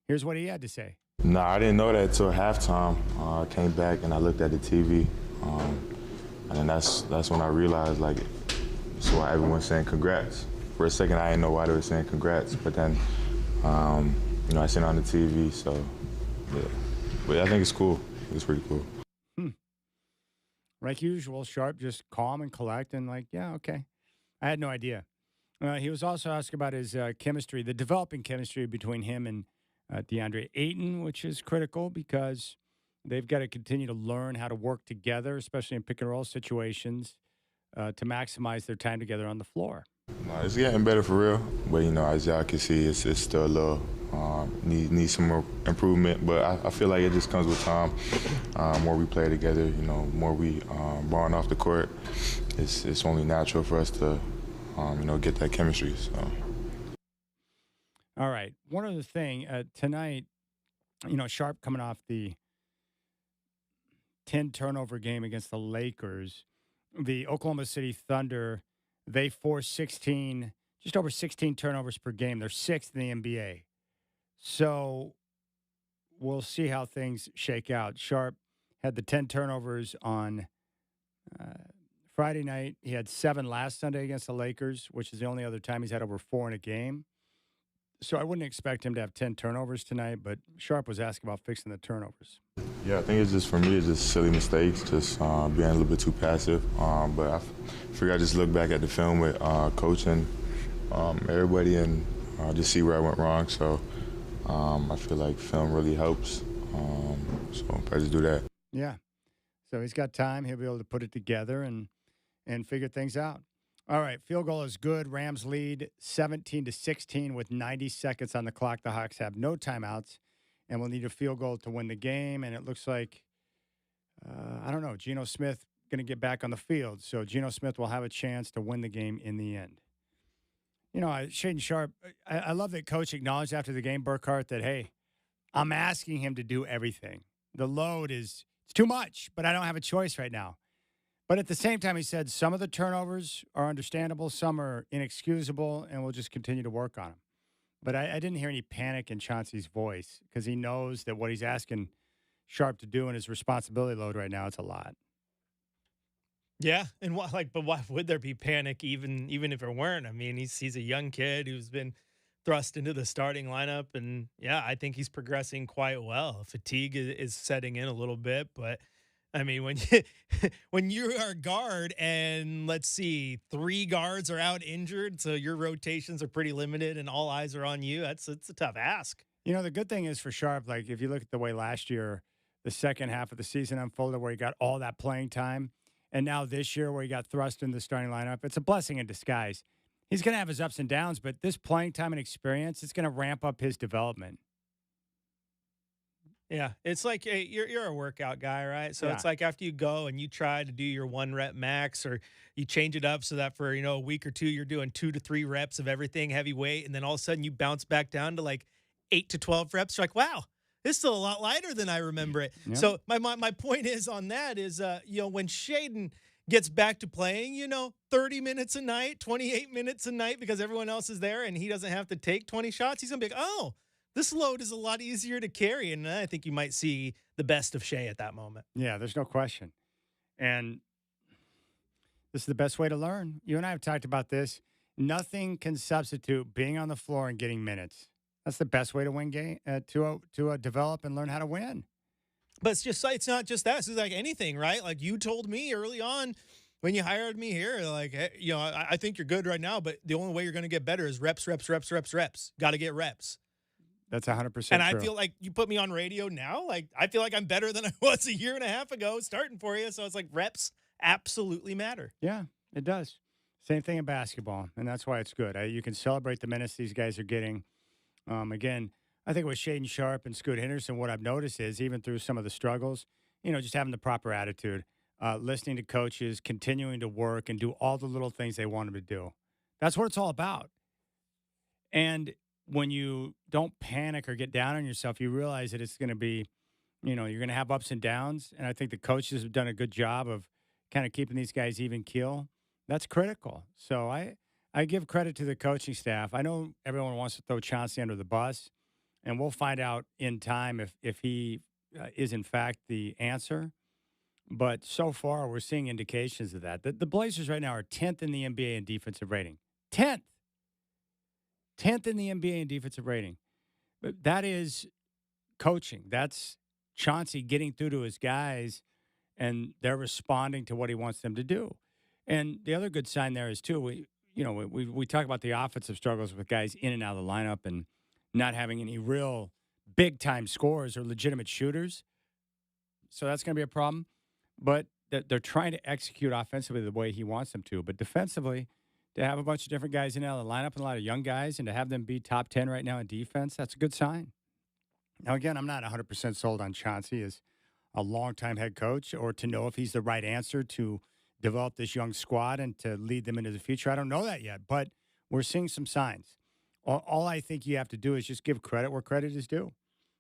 Here's what he had to say. No, I didn't know that until halftime. I came back and I looked at the TV, and then that's when I realized, like, that's why everyone's saying congrats. For a second, I didn't know why they were saying congrats, but then, I seen it on the TV, so, yeah. But I think it's cool. It's pretty cool. Like usual, Sharp just calm and collect and like, yeah, okay. I had no idea. He was also asked about his chemistry, the developing chemistry between him and DeAndre Ayton, which is critical because they've got to continue to learn how to work together, especially in pick and roll situations, to maximize their time together on the floor. No, it's getting better for real, but as y'all can see, it's still a little need some more improvement. But I feel like it just comes with time. More we play together, more we balling off the court. It's only natural for us to get that chemistry. So. All right. One other thing tonight, Sharp coming off the 10 turnover game against the Lakers, the Oklahoma City Thunder. They force just over 16 turnovers per game. They're sixth in the NBA. So we'll see how things shake out. Sharp had the 10 turnovers on Friday night. He had 7 last Sunday against the Lakers, which is the only other time he's had over 4 in a game. So I wouldn't expect him to have 10 turnovers tonight, but Sharp was asked about fixing the turnovers. Yeah, I think it's just, for me, it's just silly mistakes, just being a little bit too passive. But I figure I just look back at the film with coach and everybody and just see where I went wrong. So I feel like film really helps. So I just do that. Yeah. So he's got time. He'll be able to put it together and figure things out. All right, field goal is good. Rams lead 17-16 with 90 seconds on the clock. The Hawks have no timeouts and will need a field goal to win the game. And it looks like, I don't know, Geno Smith going to get back on the field. So Geno Smith will have a chance to win the game in the end. Shaden Sharp, I love that coach acknowledged after the game, Burkhardt, that, hey, I'm asking him to do everything. The load it's too much, but I don't have a choice right now. But at the same time, he said some of the turnovers are understandable, some are inexcusable, and we'll just continue to work on them. But I didn't hear any panic in Chauncey's voice because he knows that what he's asking Sharp to do in his responsibility load right now, it's a lot. Yeah, and but why would there be panic even if it weren't? I mean, he's a young kid who's been thrust into the starting lineup, and yeah, I think he's progressing quite well. Fatigue is setting in a little bit, but I mean, when you are a guard and let's see, 3 guards are out injured, so your rotations are pretty limited and all eyes are on you, it's a tough ask. The good thing is for Sharp, like if you look at the way last year, the second half of the season unfolded where he got all that playing time, and now this year where he got thrust into the starting lineup, it's a blessing in disguise. He's going to have his ups and downs, but this playing time and experience, it's going to ramp up his development. Yeah, it's like you're a workout guy, right? So It's like after you go and you try to do your 1 rep max, or you change it up so that for a week or 2 you're doing 2 to 3 reps of everything heavyweight, and then all of a sudden you bounce back down to like 8 to 12 reps. You're like, wow, this is still a lot lighter than I remember it. Yeah. So my point is on that is when Shaden gets back to playing, 30 minutes a night, 28 minutes a night because everyone else is there and he doesn't have to take 20 shots, he's gonna be like, oh, this load is a lot easier to carry, and I think you might see the best of Shea at that moment. Yeah, there's no question. And this is the best way to learn. You and I have talked about this. Nothing can substitute being on the floor and getting minutes. That's the best way to win game to develop and learn how to win. But it's not just that. It's like anything, right? Like you told me early on when you hired me here, like, hey, I think you're good right now, but the only way you're going to get better is reps. Got to get reps. That's 100% And true. I feel like you put me on radio now. Like I feel like I'm better than I was a year and a half ago starting for you. So it's like reps absolutely matter. Yeah, it does. Same thing in basketball, and that's why it's good. You can celebrate the minutes these guys are getting. Again, I think with Shaden Sharp and Scoot Henderson, what I've noticed is even through some of the struggles, just having the proper attitude, listening to coaches, continuing to work and do all the little things they want them to do. That's what it's all about. And when you don't panic or get down on yourself, you realize that it's going to be, you're going to have ups and downs. And I think the coaches have done a good job of kind of keeping these guys even keel. That's critical. So I give credit to the coaching staff. I know everyone wants to throw Chauncey under the bus, and we'll find out in time if he is in fact the answer. But so far, we're seeing indications of that. The Blazers right now are 10th in the NBA in defensive rating. 10th. 10th in the NBA in defensive rating. But that is coaching. That's Chauncey getting through to his guys, and they're responding to what he wants them to do. And the other good sign there is, too, we talk about the offensive struggles with guys in and out of the lineup and not having any real big-time scorers or legitimate shooters. So that's going to be a problem. But they're trying to execute offensively the way he wants them to. But defensively, to have a bunch of different guys in and out of the lineup and a lot of young guys and to have them be top 10 right now in defense, that's a good sign. Now, again, I'm not 100% sold on Chauncey as a longtime head coach or to know if he's the right answer to develop this young squad and to lead them into the future. I don't know that yet, but we're seeing some signs. All I think you have to do is just give credit where credit is due.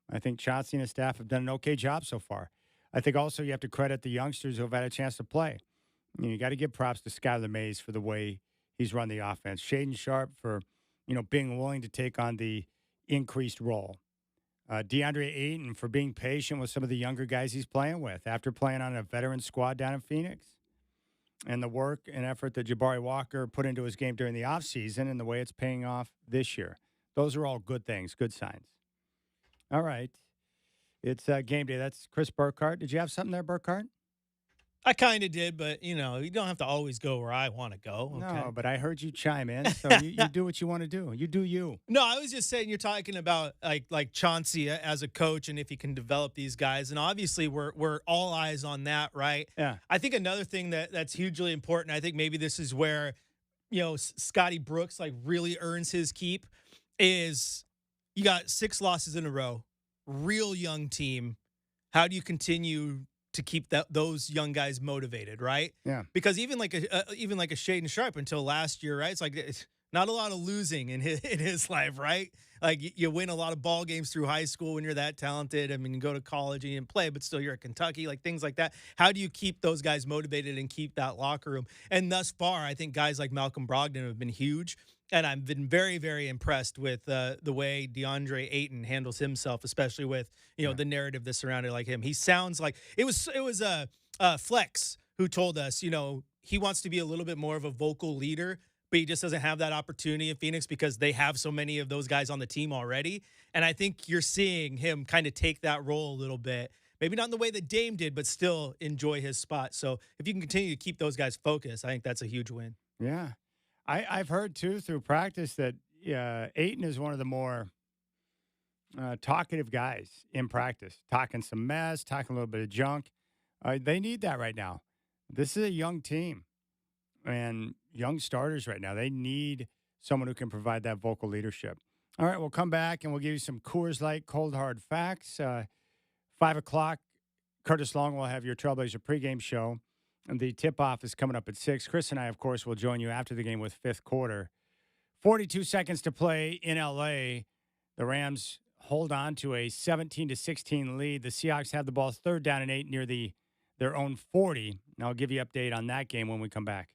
I think Chauncey and his staff have done an okay job so far. I think also you have to credit the youngsters who have had a chance to play. You got to give props to Skylar Mays for the way he's run the offense. Shaden Sharp for, being willing to take on the increased role. DeAndre Ayton for being patient with some of the younger guys he's playing with after playing on a veteran squad down in Phoenix. And the work and effort that Jabari Walker put into his game during the offseason and the way it's paying off this year. Those are all good things, good signs. All right. It's game day. That's Chris Burkhardt. Did you have something there, Burkhardt? I kind of did, but, you don't have to always go where I want to go. Okay? No, but I heard you chime in, so you do what you want to do. You do you. No, I was just saying you're talking about like Chauncey as a coach and if he can develop these guys. And obviously we're all eyes on that, right? Yeah. I think another thing that's hugely important, I think maybe this is where, Scotty Brooks really earns his keep, is you got 6 losses in a row, real young team. How do you continue to keep those young guys motivated, right? Yeah. Because even like a Shaden Sharp until last year, right? It's not a lot of losing in his life, right? Like you win a lot of ball games through high school when you're that talented. I mean, you go to college and you play, but still you're at Kentucky, like things like that. How do you keep those guys motivated and keep that locker room? And thus far, I think guys like Malcolm Brogdon have been huge. And I've been very, very impressed with the way DeAndre Ayton handles himself, especially with the narrative that surrounded like him. He sounds like it was Flex who told us he wants to be a little bit more of a vocal leader, but he just doesn't have that opportunity in Phoenix because they have so many of those guys on the team already. And I think you're seeing him kind of take that role a little bit. Maybe not in the way that Dame did, but still enjoy his spot. So if you can continue to keep those guys focused, I think that's a huge win. Yeah. I've heard, too, through practice that Ayton is one of the more talkative guys in practice, talking some mess, talking a little bit of junk. They need that right now. This is a young team and young starters right now. They need someone who can provide that vocal leadership. All right, we'll come back and we'll give you some Coors Light cold hard facts. 5 o'clock, Curtis Long will have your Trailblazer pregame show. And the tip-off is coming up at 6. Chris and I, of course, will join you after the game with fifth quarter. 42 seconds to play in L.A. The Rams hold on to a 17-16 lead. The Seahawks have the ball 3rd down and 8 near their own 40. And I'll give you an update on that game when we come back.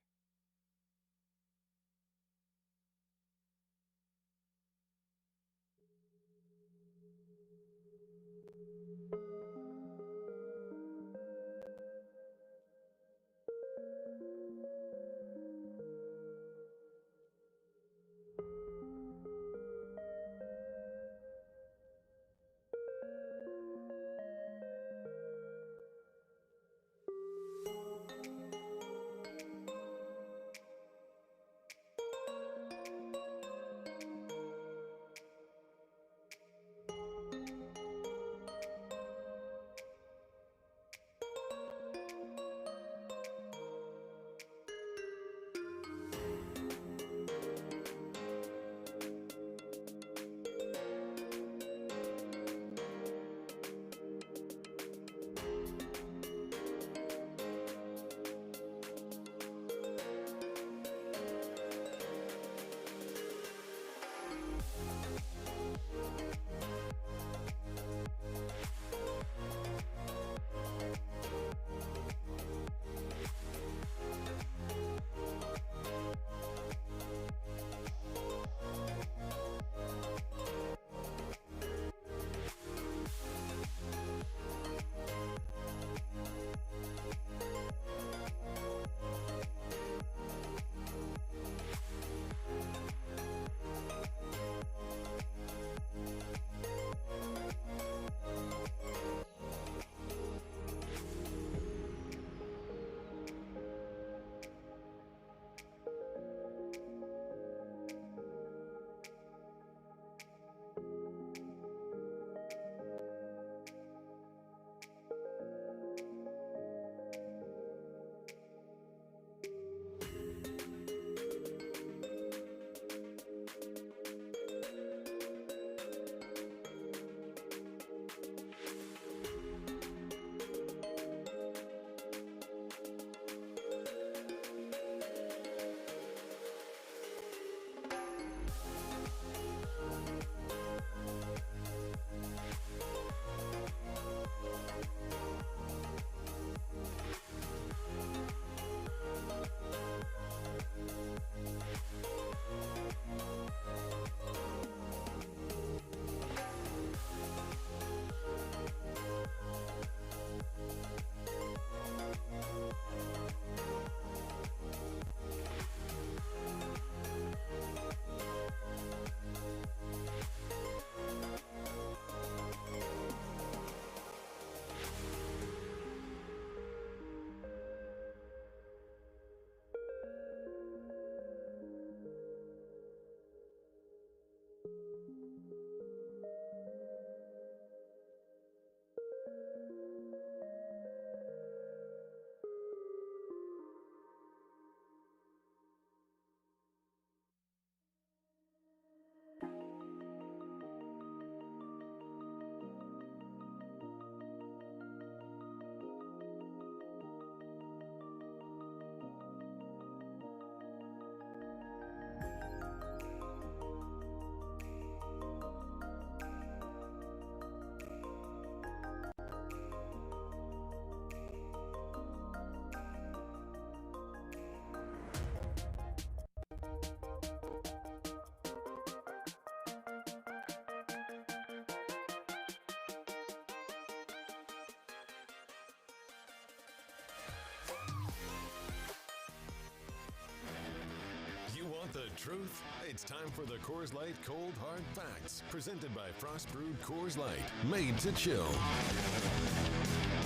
the truth? It's time for the Coors Light Cold Hard Facts, presented by Frost Brewed Coors Light, made to chill.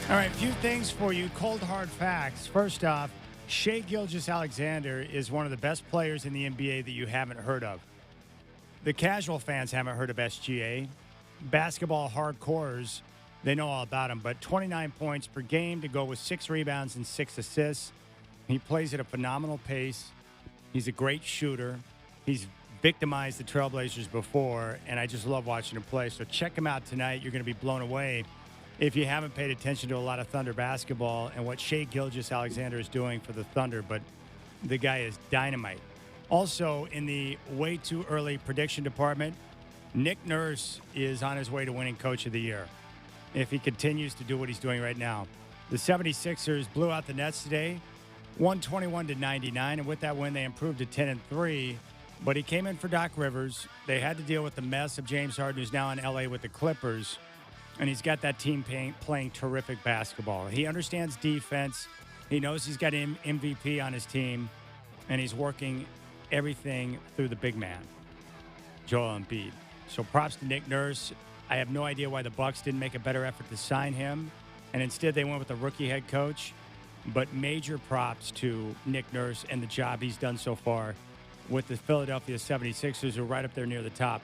All right, a few things for you. Cold hard facts. First off, Shai Gilgeous-Alexander is one of the best players in the NBA that you haven't heard of. The casual fans haven't heard of SGA. Basketball hardcores, they know all about him. But 29 points per game to go with 6 rebounds and 6 assists. He plays at a phenomenal pace. He's a great shooter. He's victimized the Trailblazers before, and I just love watching him play. So check him out tonight. You're going to be blown away if you haven't paid attention to a lot of Thunder basketball and what Shai Gilgeous-Alexander is doing for the Thunder, but the guy is dynamite. Also, in the way too early prediction department, Nick Nurse is on his way to winning Coach of the Year if he continues to do what he's doing right now. The 76ers blew out the Nets today, 121-99, and with that win, they improved to 10-3. But he came in for Doc Rivers. They had to deal with the mess of James Harden, who's now in L.A. with the Clippers, and he's got that team playing terrific basketball. He understands defense. He knows he's got an MVP on his team, and he's working everything through the big man, Joel Embiid. So props to Nick Nurse. I have no idea why the Bucks didn't make a better effort to sign him, and instead they went with a rookie head coach. But major props to Nick Nurse and the job he's done so far with the Philadelphia 76ers, who are right up there near the top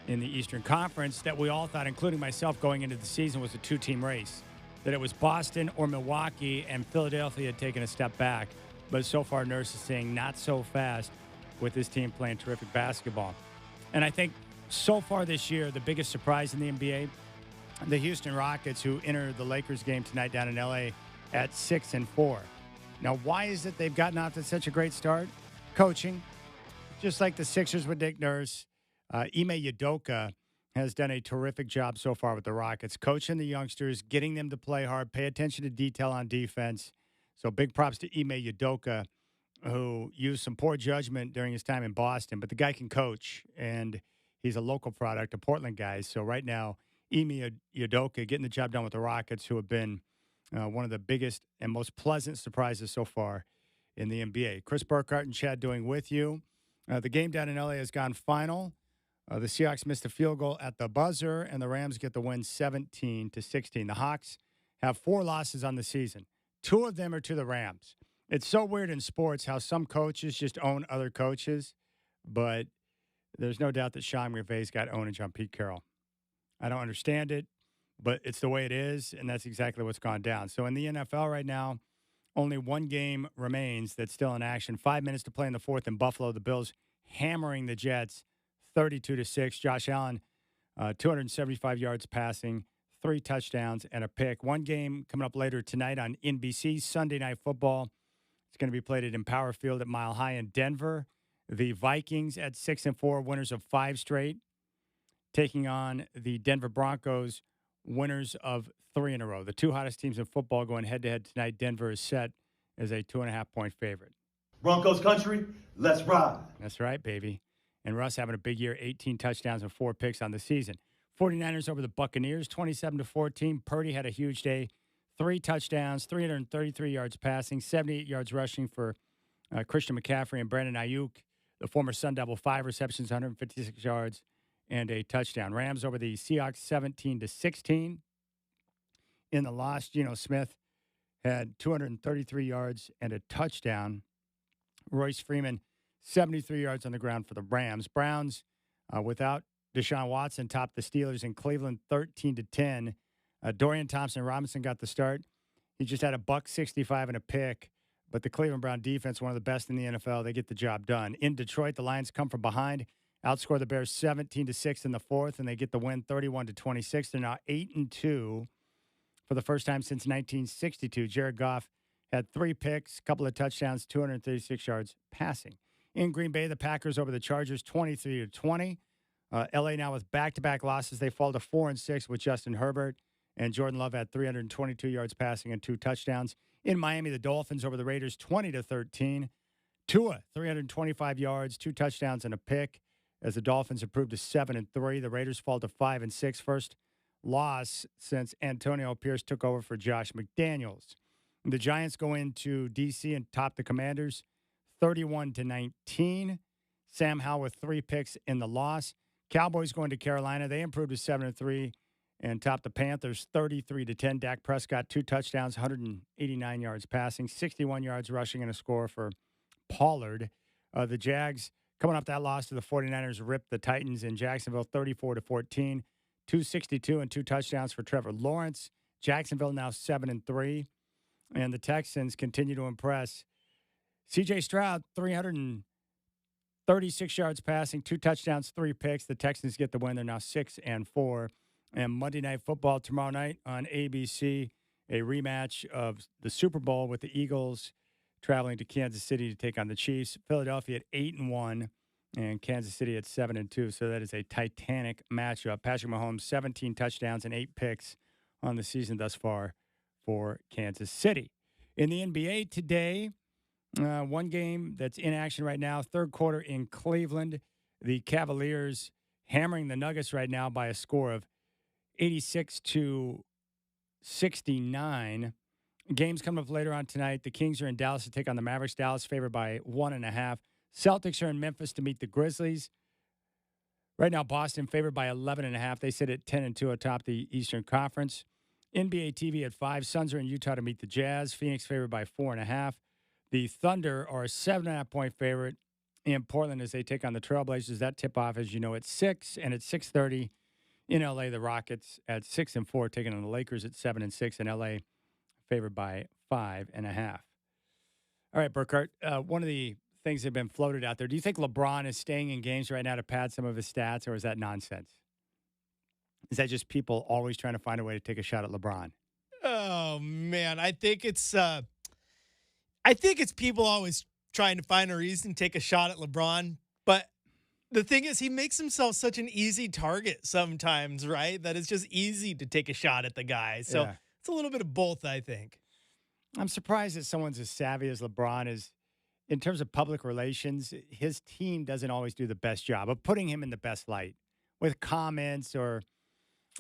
in the Eastern Conference, that we all thought, including myself going into the season, was a 2-team race, that it was Boston or Milwaukee, and Philadelphia had taken a step back. But so far, Nurse is saying not so fast with this team playing terrific basketball. And I think so far this year, the biggest surprise in the NBA, the Houston Rockets, who enter the Lakers game tonight down in L.A. at 6-4. Now, why is it they've gotten off to such a great start? Coaching. Just like the Sixers with Nick Nurse, Ime Udoka has done a terrific job so far with the Rockets, coaching the youngsters, getting them to play hard, pay attention to detail on defense. So big props to Ime Udoka, who used some poor judgment during his time in Boston, but the guy can coach, and he's a local product, a Portland guy. So right now, Ime Udoka getting the job done with the Rockets, who have been one of the biggest and most pleasant surprises so far in the NBA. Chris Burkhardt and Chad Doing with you. The game down in L.A. has gone final. The Seahawks missed a field goal at the buzzer, and the Rams get the win 17-16. The Hawks have 4 losses on the season. 2 of them are to the Rams. It's so weird in sports how some coaches just own other coaches, but there's no doubt that Sean McVay's got ownage on Pete Carroll. I don't understand it, but it's the way it is, and that's exactly what's gone down. So in the NFL right now, only 1 game remains that's still in action. 5 minutes to play in the fourth in Buffalo. The Bills hammering the Jets 32-6. Josh Allen, 275 yards passing, 3 touchdowns, and a pick. 1 game coming up later tonight on NBC, Sunday Night Football. It's going to be played at Empower Field at Mile High in Denver. The Vikings at 6-4, winners of 5 straight, taking on the Denver Broncos, winners of 3 in a row. The 2 hottest teams in football going head-to-head tonight. Denver is set as a 2.5-point favorite. Broncos country, let's ride. That's right, baby. And Russ having a big year, 18 touchdowns and 4 picks on the season. 49ers over the Buccaneers, 27-14. Purdy had a huge day. 3 touchdowns, 333 yards passing, 78 yards rushing for Christian McCaffrey and Brandon Ayuk. The former Sun Devil, 5 receptions, 156 yards, and a touchdown. Rams over the Seahawks, 17-16. In the loss, Geno Smith had 233 yards and a touchdown. Royce Freeman, 73 yards on the ground for the Rams. Browns, without Deshaun Watson, topped the Steelers in Cleveland 13-10. Dorian Thompson-Robinson got the start. He just had a $165 and a pick. But the Cleveland Brown defense, one of the best in the NFL, they get the job done. In Detroit, the Lions come from behind, outscore the Bears 17-6 in the fourth, and they get the win 31-26. They're now 8-2 for the first time since 1962. Jared Goff had 3 picks, a couple of touchdowns, 236 yards passing. In Green Bay, the Packers over the Chargers 23-20. L.A. now with back-to-back losses. They fall to 4-6 with Justin Herbert, and Jordan Love had 322 yards passing and 2 touchdowns. In Miami, the Dolphins over the Raiders 20-13. Tua, 325 yards, 2 touchdowns and a pick as the Dolphins improved to 7-3. The Raiders fall to 5-6. First loss since Antonio Pierce took over for Josh McDaniels. The Giants go into D.C. and top the Commanders 31-19. Sam Howell with 3 picks in the loss. Cowboys going to Carolina. They improved to 7-3 and topped the Panthers 33-10. Dak Prescott, 2 touchdowns, 189 yards passing, 61 yards rushing, and a score for Pollard. The Jags, coming off that loss to the 49ers, ripped the Titans in Jacksonville 34-14. 262 and 2 touchdowns for Trevor Lawrence. Jacksonville now 7-3. And the Texans continue to impress. C.J. Stroud, 336 yards passing, 2 touchdowns, 3 picks. The Texans get the win. They're now 6-4. And Monday Night Football tomorrow night on ABC, a rematch of the Super Bowl with the Eagles traveling to Kansas City to take on the Chiefs. Philadelphia at 8-1 and Kansas City at 7-2. So that is a titanic matchup. Patrick Mahomes, 17 touchdowns and 8 picks on the season thus far for Kansas City. In the NBA today, one game that's in action right now, third quarter in Cleveland. The Cavaliers hammering the Nuggets right now by a score of 86-69. Games coming up later on tonight. The Kings are in Dallas to take on the Mavericks. Dallas favored by 1.5. Celtics are in Memphis to meet the Grizzlies. Right now, Boston favored by 11.5. They sit at 10-2 atop the Eastern Conference. NBA TV at 5. Suns are in Utah to meet the Jazz. Phoenix favored by 4.5. The Thunder are a 7.5-point favorite in Portland as they take on the Trailblazers. That tip-off, as you know, at 6. And at 6:30 in L.A., the Rockets at 6-4 taking on the Lakers at 7-6. And L.A. favored by 5.5. All right, Burkhardt, one of the things that have been floated out there, do you think LeBron is staying in games right now to pad some of his stats, or is that nonsense? Is that just people always trying to find a way to take a shot at LeBron? Oh, man. I think it's people always trying to find a reason to take a shot at LeBron. But the thing is, he makes himself such an easy target sometimes, right? That it's just easy to take a shot at the guy. So Yeah. It's a little bit of both, I think. I'm surprised that someone's as savvy as LeBron is. In terms of public relations, his team doesn't always do the best job of putting him in the best light with comments or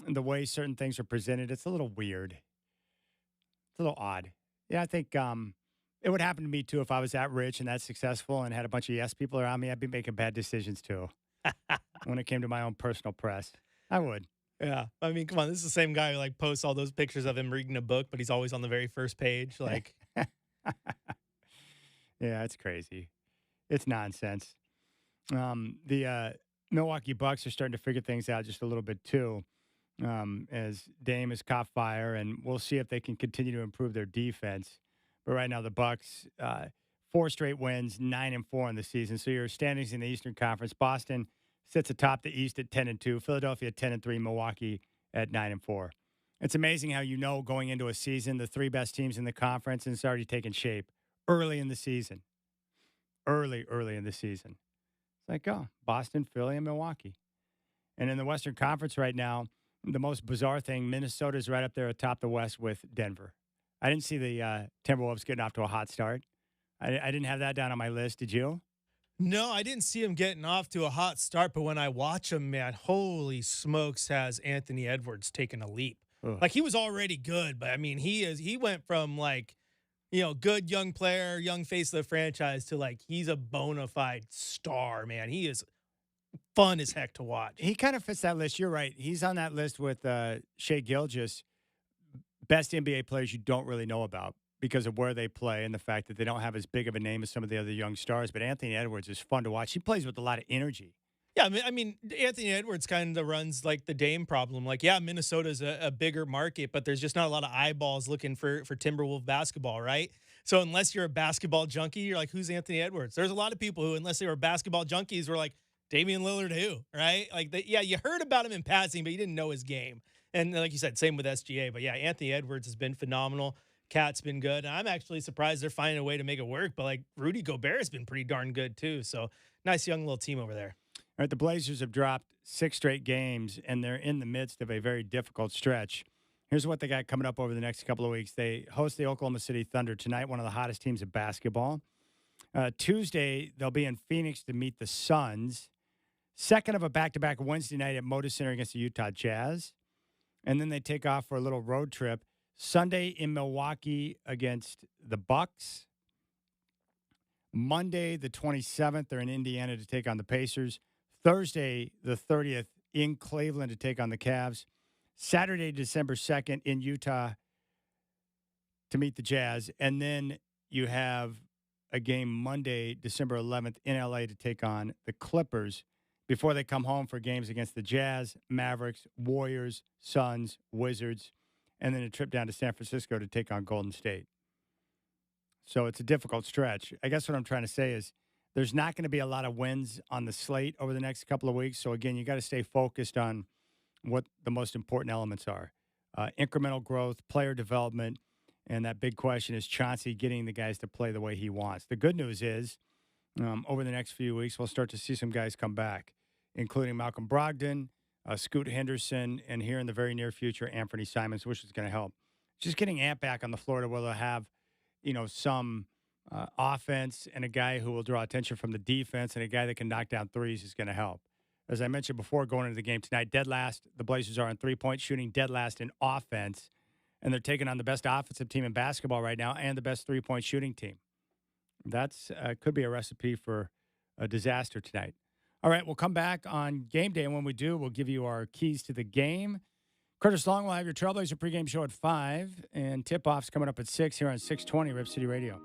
the way certain things are presented. It's a little weird. It's a little odd. Yeah, I think it would happen to me, too, if I was that rich and that successful and had a bunch of yes people around me. I'd be making bad decisions, too, when it came to my own personal press. I would. Yeah. I mean, come on. This is the same guy who, like, posts all ththose pictures of him reading a book, but he's always on the very first page. Like, yeah, it's crazy. It's nonsense. The Milwaukee Bucks are starting to figure things out just a little bit, too, as Dame has caught fire, and we'll see if they can continue to improve their defense. But right now, the Bucks, 4 straight wins, 9-4 in the season. So your standings in the Eastern Conference, Boston sits atop the East at 10-2, Philadelphia at 10-3, Milwaukee at 9-4. It's amazing how going into a season, the 3 best teams in the conference, and it's already taken shape early in the season. Early in the season. It's like, oh, Boston, Philly, and Milwaukee. And in the Western Conference right now, the most bizarre thing, Minnesota's right up there atop the West with Denver. I didn't see the Timberwolves getting off to a hot start. I didn't have that down on my list. Did you? no, I didn't see him getting off to a hot start, but when I watch him, man, holy smokes, has Anthony Edwards taken a leap. Ugh. Like, he was already good, but I mean, he went from like, good young player, young face of the franchise to like, he's a bona fide star, man. He is fun as heck to watch. He kind of fits that list. You're right. He's on that list with Shai Gilgeous, best NBA players you don't really know about because of where they play and the fact that they don't have as big of a name as some of the other young stars. But Anthony Edwards is fun to watch. He plays with a lot of energy. Yeah, I mean, Anthony Edwards kind of runs like the Dame problem. Like, yeah, Minnesota's a bigger market, but there's just not a lot of eyeballs looking for Timberwolf basketball, right? So unless you're a basketball junkie, you're like, who's Anthony Edwards? There's a lot of people who, unless they were basketball junkies, were like, Damian Lillard who, right? Like, you heard about him in passing, but you didn't know his game. And like you said, same with SGA. But, yeah, Anthony Edwards has been phenomenal. Cat's been good. And I'm actually surprised they're finding a way to make it work. But, like, Rudy Gobert has been pretty darn good, too. So, nice young little team over there. All right, the Blazers have dropped 6 straight games, and they're in the midst of a very difficult stretch. Here's what they got coming up over the next couple of weeks. They host the Oklahoma City Thunder tonight, one of the hottest teams of basketball. Tuesday, they'll be in Phoenix to meet the Suns. Second of a back-to-back Wednesday night at Moda Center against the Utah Jazz. And then they take off for a little road trip. Sunday in Milwaukee against the Bucks. Monday, the 27th, they're in Indiana to take on the Pacers. Thursday, the 30th, in Cleveland to take on the Cavs. Saturday, December 2nd, in Utah to meet the Jazz. And then you have a game Monday, December 11th, in LA to take on the Clippers before they come home for games against the Jazz, Mavericks, Warriors, Suns, Wizards, and then a trip down to San Francisco to take on Golden State. So it's a difficult stretch. I guess what I'm trying to say is there's not going to be a lot of wins on the slate over the next couple of weeks. So, again, you got to stay focused on what the most important elements are. Incremental growth, player development, and that big question is Chauncey getting the guys to play the way he wants. The good news is over the next few weeks, we'll start to see some guys come back, including Malcolm Brogdon, Scoot Henderson, and here in the very near future, Anthony Simons, which is going to help. Just getting Ant back on the floor to where they'll have, some offense and a guy who will draw attention from the defense and a guy that can knock down threes is going to help. As I mentioned before, going into the game tonight, dead last, the Blazers are on three-point shooting, dead last in offense, and they're taking on the best offensive team in basketball right now and the best three-point shooting team. That's could be a recipe for a disaster tonight. All right, we'll come back on game day, and when we do, we'll give you our keys to the game. Curtis Long will have your Trailblazer pregame show at 5, and tip-off's coming up at 6 here on 620 Rip City Radio.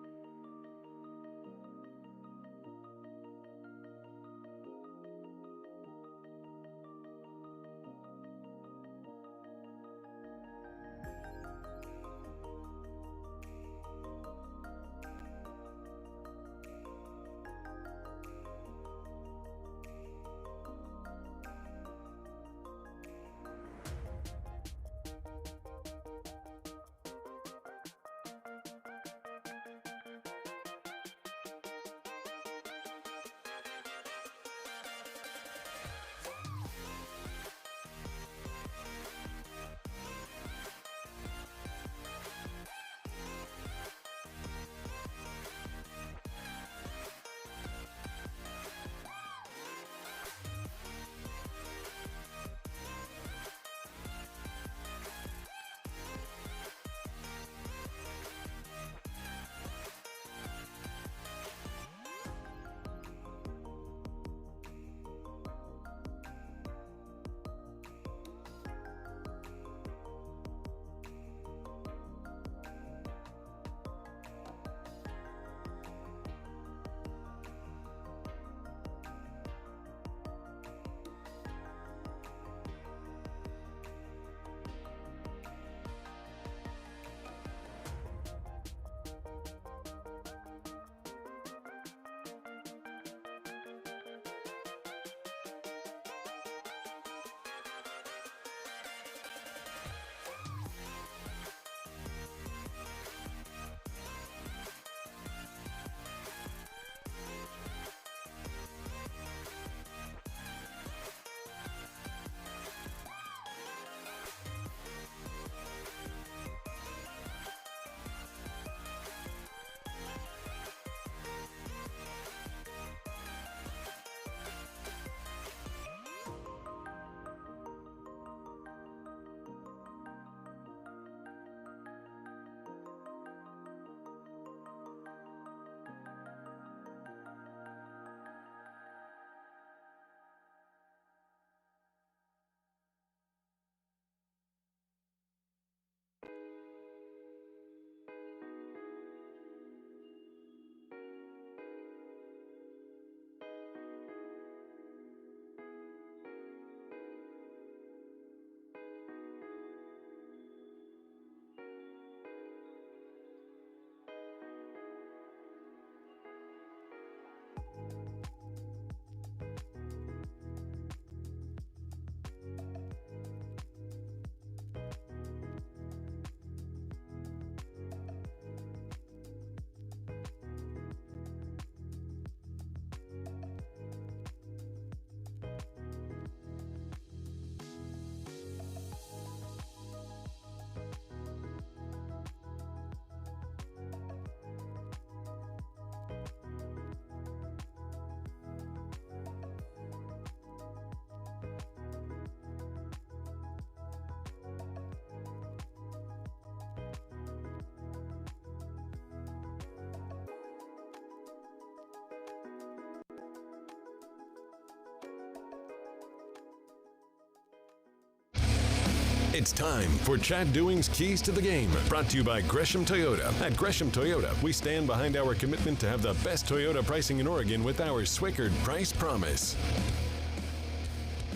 It's time for Chad Doing's Keys to the Game, brought to you by Gresham Toyota. At Gresham Toyota, we stand behind our commitment to have the best Toyota pricing in Oregon with our Swickard Price Promise.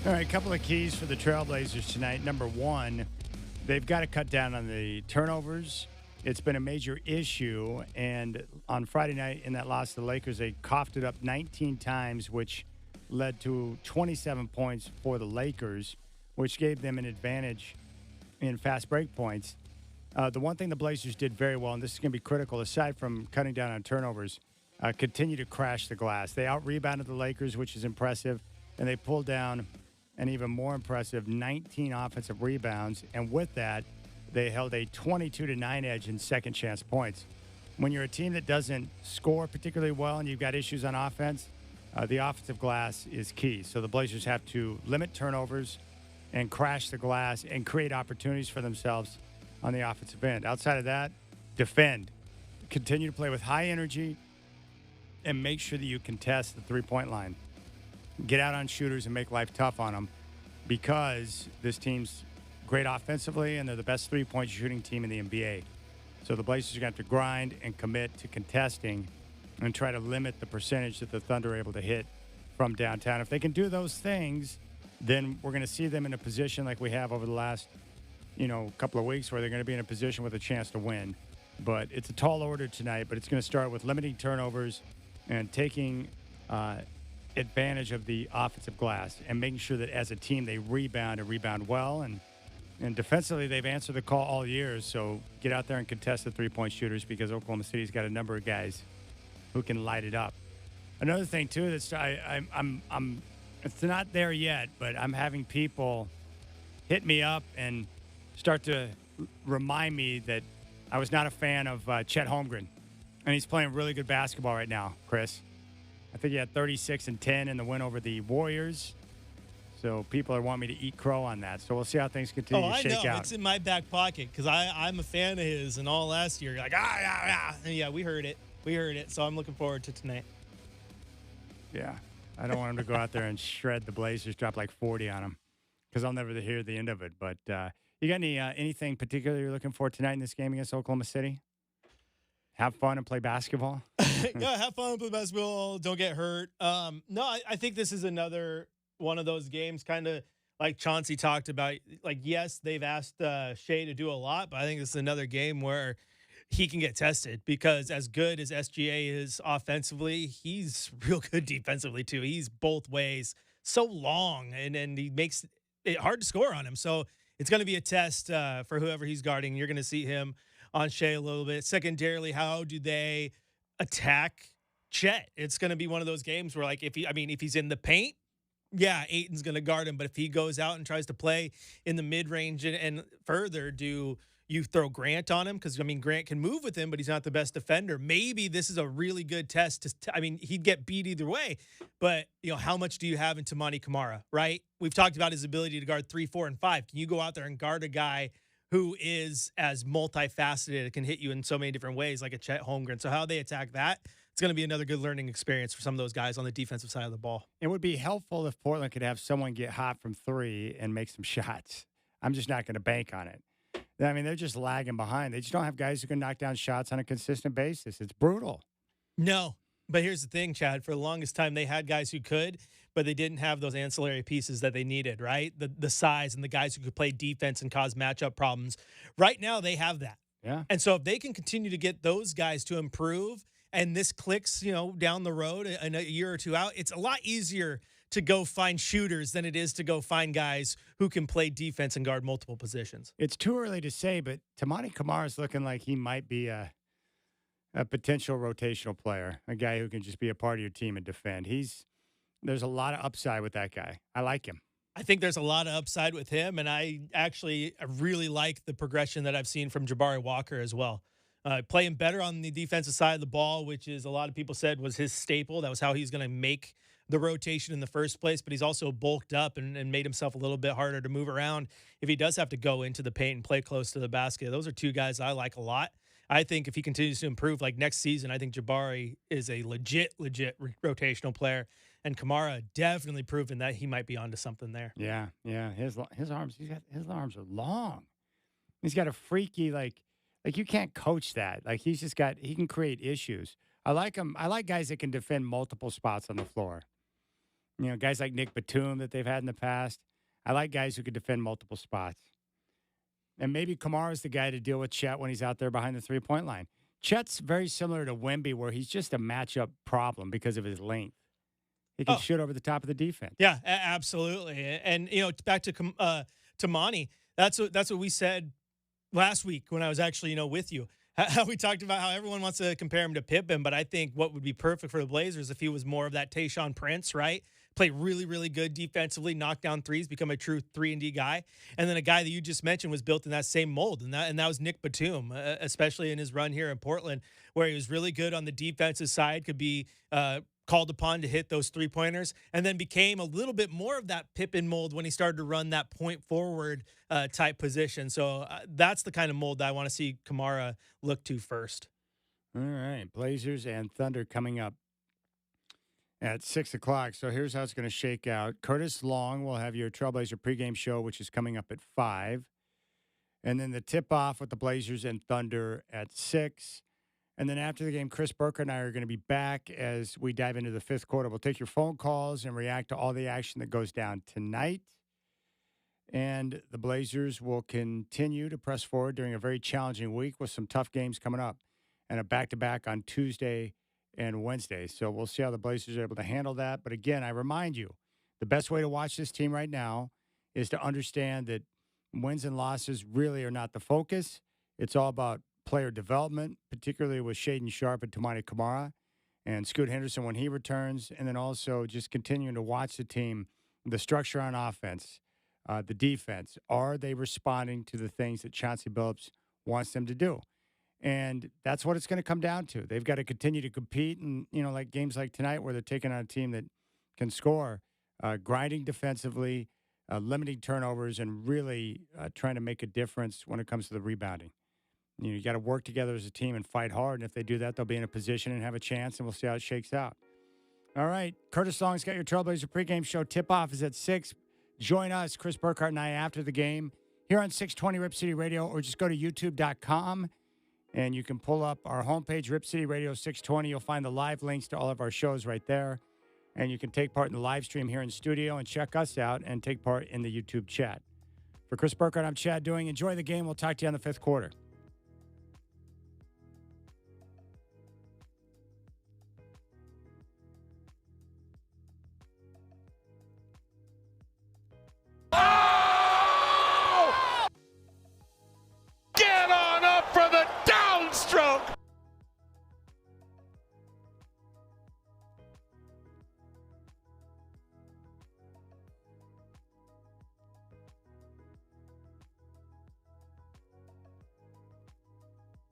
All right, a couple of keys for the Trailblazers tonight. Number one, they've got to cut down on the turnovers. It's been a major issue, and on Friday night in that loss to the Lakers, they coughed it up 19 times, which led to 27 points for the Lakers, which gave them an advantage in fast break points. The one thing the Blazers did very well, and this is going to be critical, aside from cutting down on turnovers, continue to crash the glass. They out-rebounded the Lakers, which is impressive, and they pulled down an even more impressive 19 offensive rebounds, and with that, they held a 22-9 edge in second chance points. When you're a team that doesn't score particularly well and you've got issues on offense, the offensive glass is key. So the Blazers have to limit turnovers and crash the glass and create opportunities for themselves on the offensive end. Outside of that, defend. Continue to play with high energy and make sure that you contest the three-point line. Get out on shooters and make life tough on them, because this team's great offensively and they're the best three-point shooting team in the NBA. So the Blazers are going to have to grind and commit to contesting and try to limit the percentage that the Thunder are able to hit from downtown. If they can do those things, then we're going to see them in a position like we have over the last, couple of weeks, where they're going to be in a position with a chance to win. But it's a tall order tonight, but it's going to start with limiting turnovers and taking advantage of the offensive glass and making sure that as a team they rebound and rebound well. And defensively, they've answered the call all year. So get out there and contest the three-point shooters, because Oklahoma City's got a number of guys who can light it up. Another thing too, that's I'm it's not there yet, but I'm having people hit me up and start to remind me that I was not a fan of Chet Holmgren, and he's playing really good basketball right now, Chris. I think he had 36 and 10 in the win over the Warriors. So people are wanting me to eat crow on that. So we'll see how things continue to shake out. Oh, I know. It's in my back pocket, because I'm a fan of his, and all last year, you're like, And yeah, we heard it. So I'm looking forward to tonight. Yeah. I don't want him to go out there and shred the Blazers, drop like 40 on them, because I'll never hear the end of it. But you got anything particular you're looking for tonight in this game against Oklahoma City? Have fun and play basketball? Yeah, have fun, play basketball, don't get hurt. No, I think this is another one of those games, kind of like Chauncey talked about. Like, yes, they've asked Shea to do a lot, but I think this is another game where he can get tested, because as good as SGA is offensively, he's real good defensively too. He's both ways, so long, and he makes it hard to score on him. So it's going to be a test for whoever he's guarding. You're going to see him on Shea a little bit. Secondarily, how do they attack Chet? It's going to be one of those games where, like, if he's in the paint, yeah, Ayton's going to guard him. But if he goes out and tries to play in the mid-range and further, do you throw Grant on him? Because, Grant can move with him, but he's not the best defender. Maybe this is a really good test. He'd get beat either way. But, how much do you have in Tamani Kamara, right? We've talked about his ability to guard 3, 4, and 5. Can you go out there and guard a guy who is as multifaceted, can hit you in so many different ways, like a Chet Holmgren? So how they attack that, it's going to be another good learning experience for some of those guys on the defensive side of the ball. It would be helpful if Portland could have someone get hot from three and make some shots. I'm just not going to bank on it. They're just lagging behind. They just don't have guys who can knock down shots on a consistent basis. It's brutal. No, but here's the thing, Chad. For the longest time, they had guys who could, but they didn't have those ancillary pieces that they needed, right? The size and the guys who could play defense and cause matchup problems. Right now, they have that. Yeah. And so if they can continue to get those guys to improve, and this clicks, down the road in a year or two out, it's a lot easier to go find shooters than it is to go find guys who can play defense and guard multiple positions. It's too early to say, but Tamani Kamara is looking like he might be a potential rotational player, a guy who can just be a part of your team and defend. There's a lot of upside with that guy. I like him. I think there's a lot of upside with him, and I really like the progression that I've seen from Jabari Walker as well. Playing better on the defensive side of the ball, which is a lot of people said was his staple. That was how he's going to make the rotation in the first place, but he's also bulked up and made himself a little bit harder to move around if he does have to go into the paint and play close to the basket. Those are two guys I like a lot. I think if he continues to improve, like next season, I think Jabari is a legit rotational player. And Kamara definitely proven that he might be onto something there. Yeah. His arms, his arms are long. He's got a freaky, like you can't coach that. Like he can create issues. I like him. I like guys that can defend multiple spots on the floor. You know, guys like Nick Batum that they've had in the past. I like guys who can defend multiple spots. And maybe Kamara's the guy to deal with Chet when he's out there behind the three-point line. Chet's very similar to Wemby, where he's just a matchup problem because of his length. He can shoot over the top of the defense. Yeah, absolutely. And back to Monty, that's what we said last week when I was actually with you. How we talked about how everyone wants to compare him to Pippen, but I think what would be perfect for the Blazers if he was more of that Tayshaun Prince, right? Play really, really good defensively, knock down threes, become a true 3-and-D guy. And then a guy that you just mentioned was built in that same mold, and that was Nick Batum, especially in his run here in Portland, where he was really good on the defensive side, could be called upon to hit those three-pointers, and then became a little bit more of that Pippen mold when he started to run that point forward type position. So that's the kind of mold that I want to see Kamara look to first. All right, Blazers and Thunder coming up at 6 o'clock. So here's how it's going to shake out. Curtis Long will have your Trailblazer pregame show, which is coming up at 5. And then the tip-off with the Blazers and Thunder at 6. And then after the game, Chris Burkhardt and I are going to be back as we dive into the fifth quarter. We'll take your phone calls and react to all the action that goes down tonight. And the Blazers will continue to press forward during a very challenging week with some tough games coming up and a back-to-back on Tuesday and Wednesday. So we'll see how the Blazers are able to handle that. But again, I remind you, the best way to watch this team right now is to understand that wins and losses really are not the focus. It's all about player development, particularly with Shaedon Sharpe and Toumani Camara and Scoot Henderson when he returns, and then also just continuing to watch the team, the structure on offense, the defense. Are they responding to the things that Chauncey Billups wants them to do? And that's what it's going to come down to. They've got to continue to compete, and like games like tonight where they're taking on a team that can score, grinding defensively, limiting turnovers, and really trying to make a difference when it comes to the rebounding. You got to work together as a team and fight hard. And if they do that, they'll be in a position and have a chance, and we'll see how it shakes out. All right. Curtis Long's got your Trailblazer pregame show. Tip-off is at 6. Join us, Chris Burkhardt and I, after the game here on 620 Rip City Radio, or just go to youtube.com, and you can pull up our homepage, Rip City Radio 620. You'll find the live links to all of our shows right there. And you can take part in the live stream here in studio and check us out and take part in the YouTube chat. For Chris Burkhardt, I'm Chad Doing. Enjoy the game. We'll talk to you on the fifth quarter.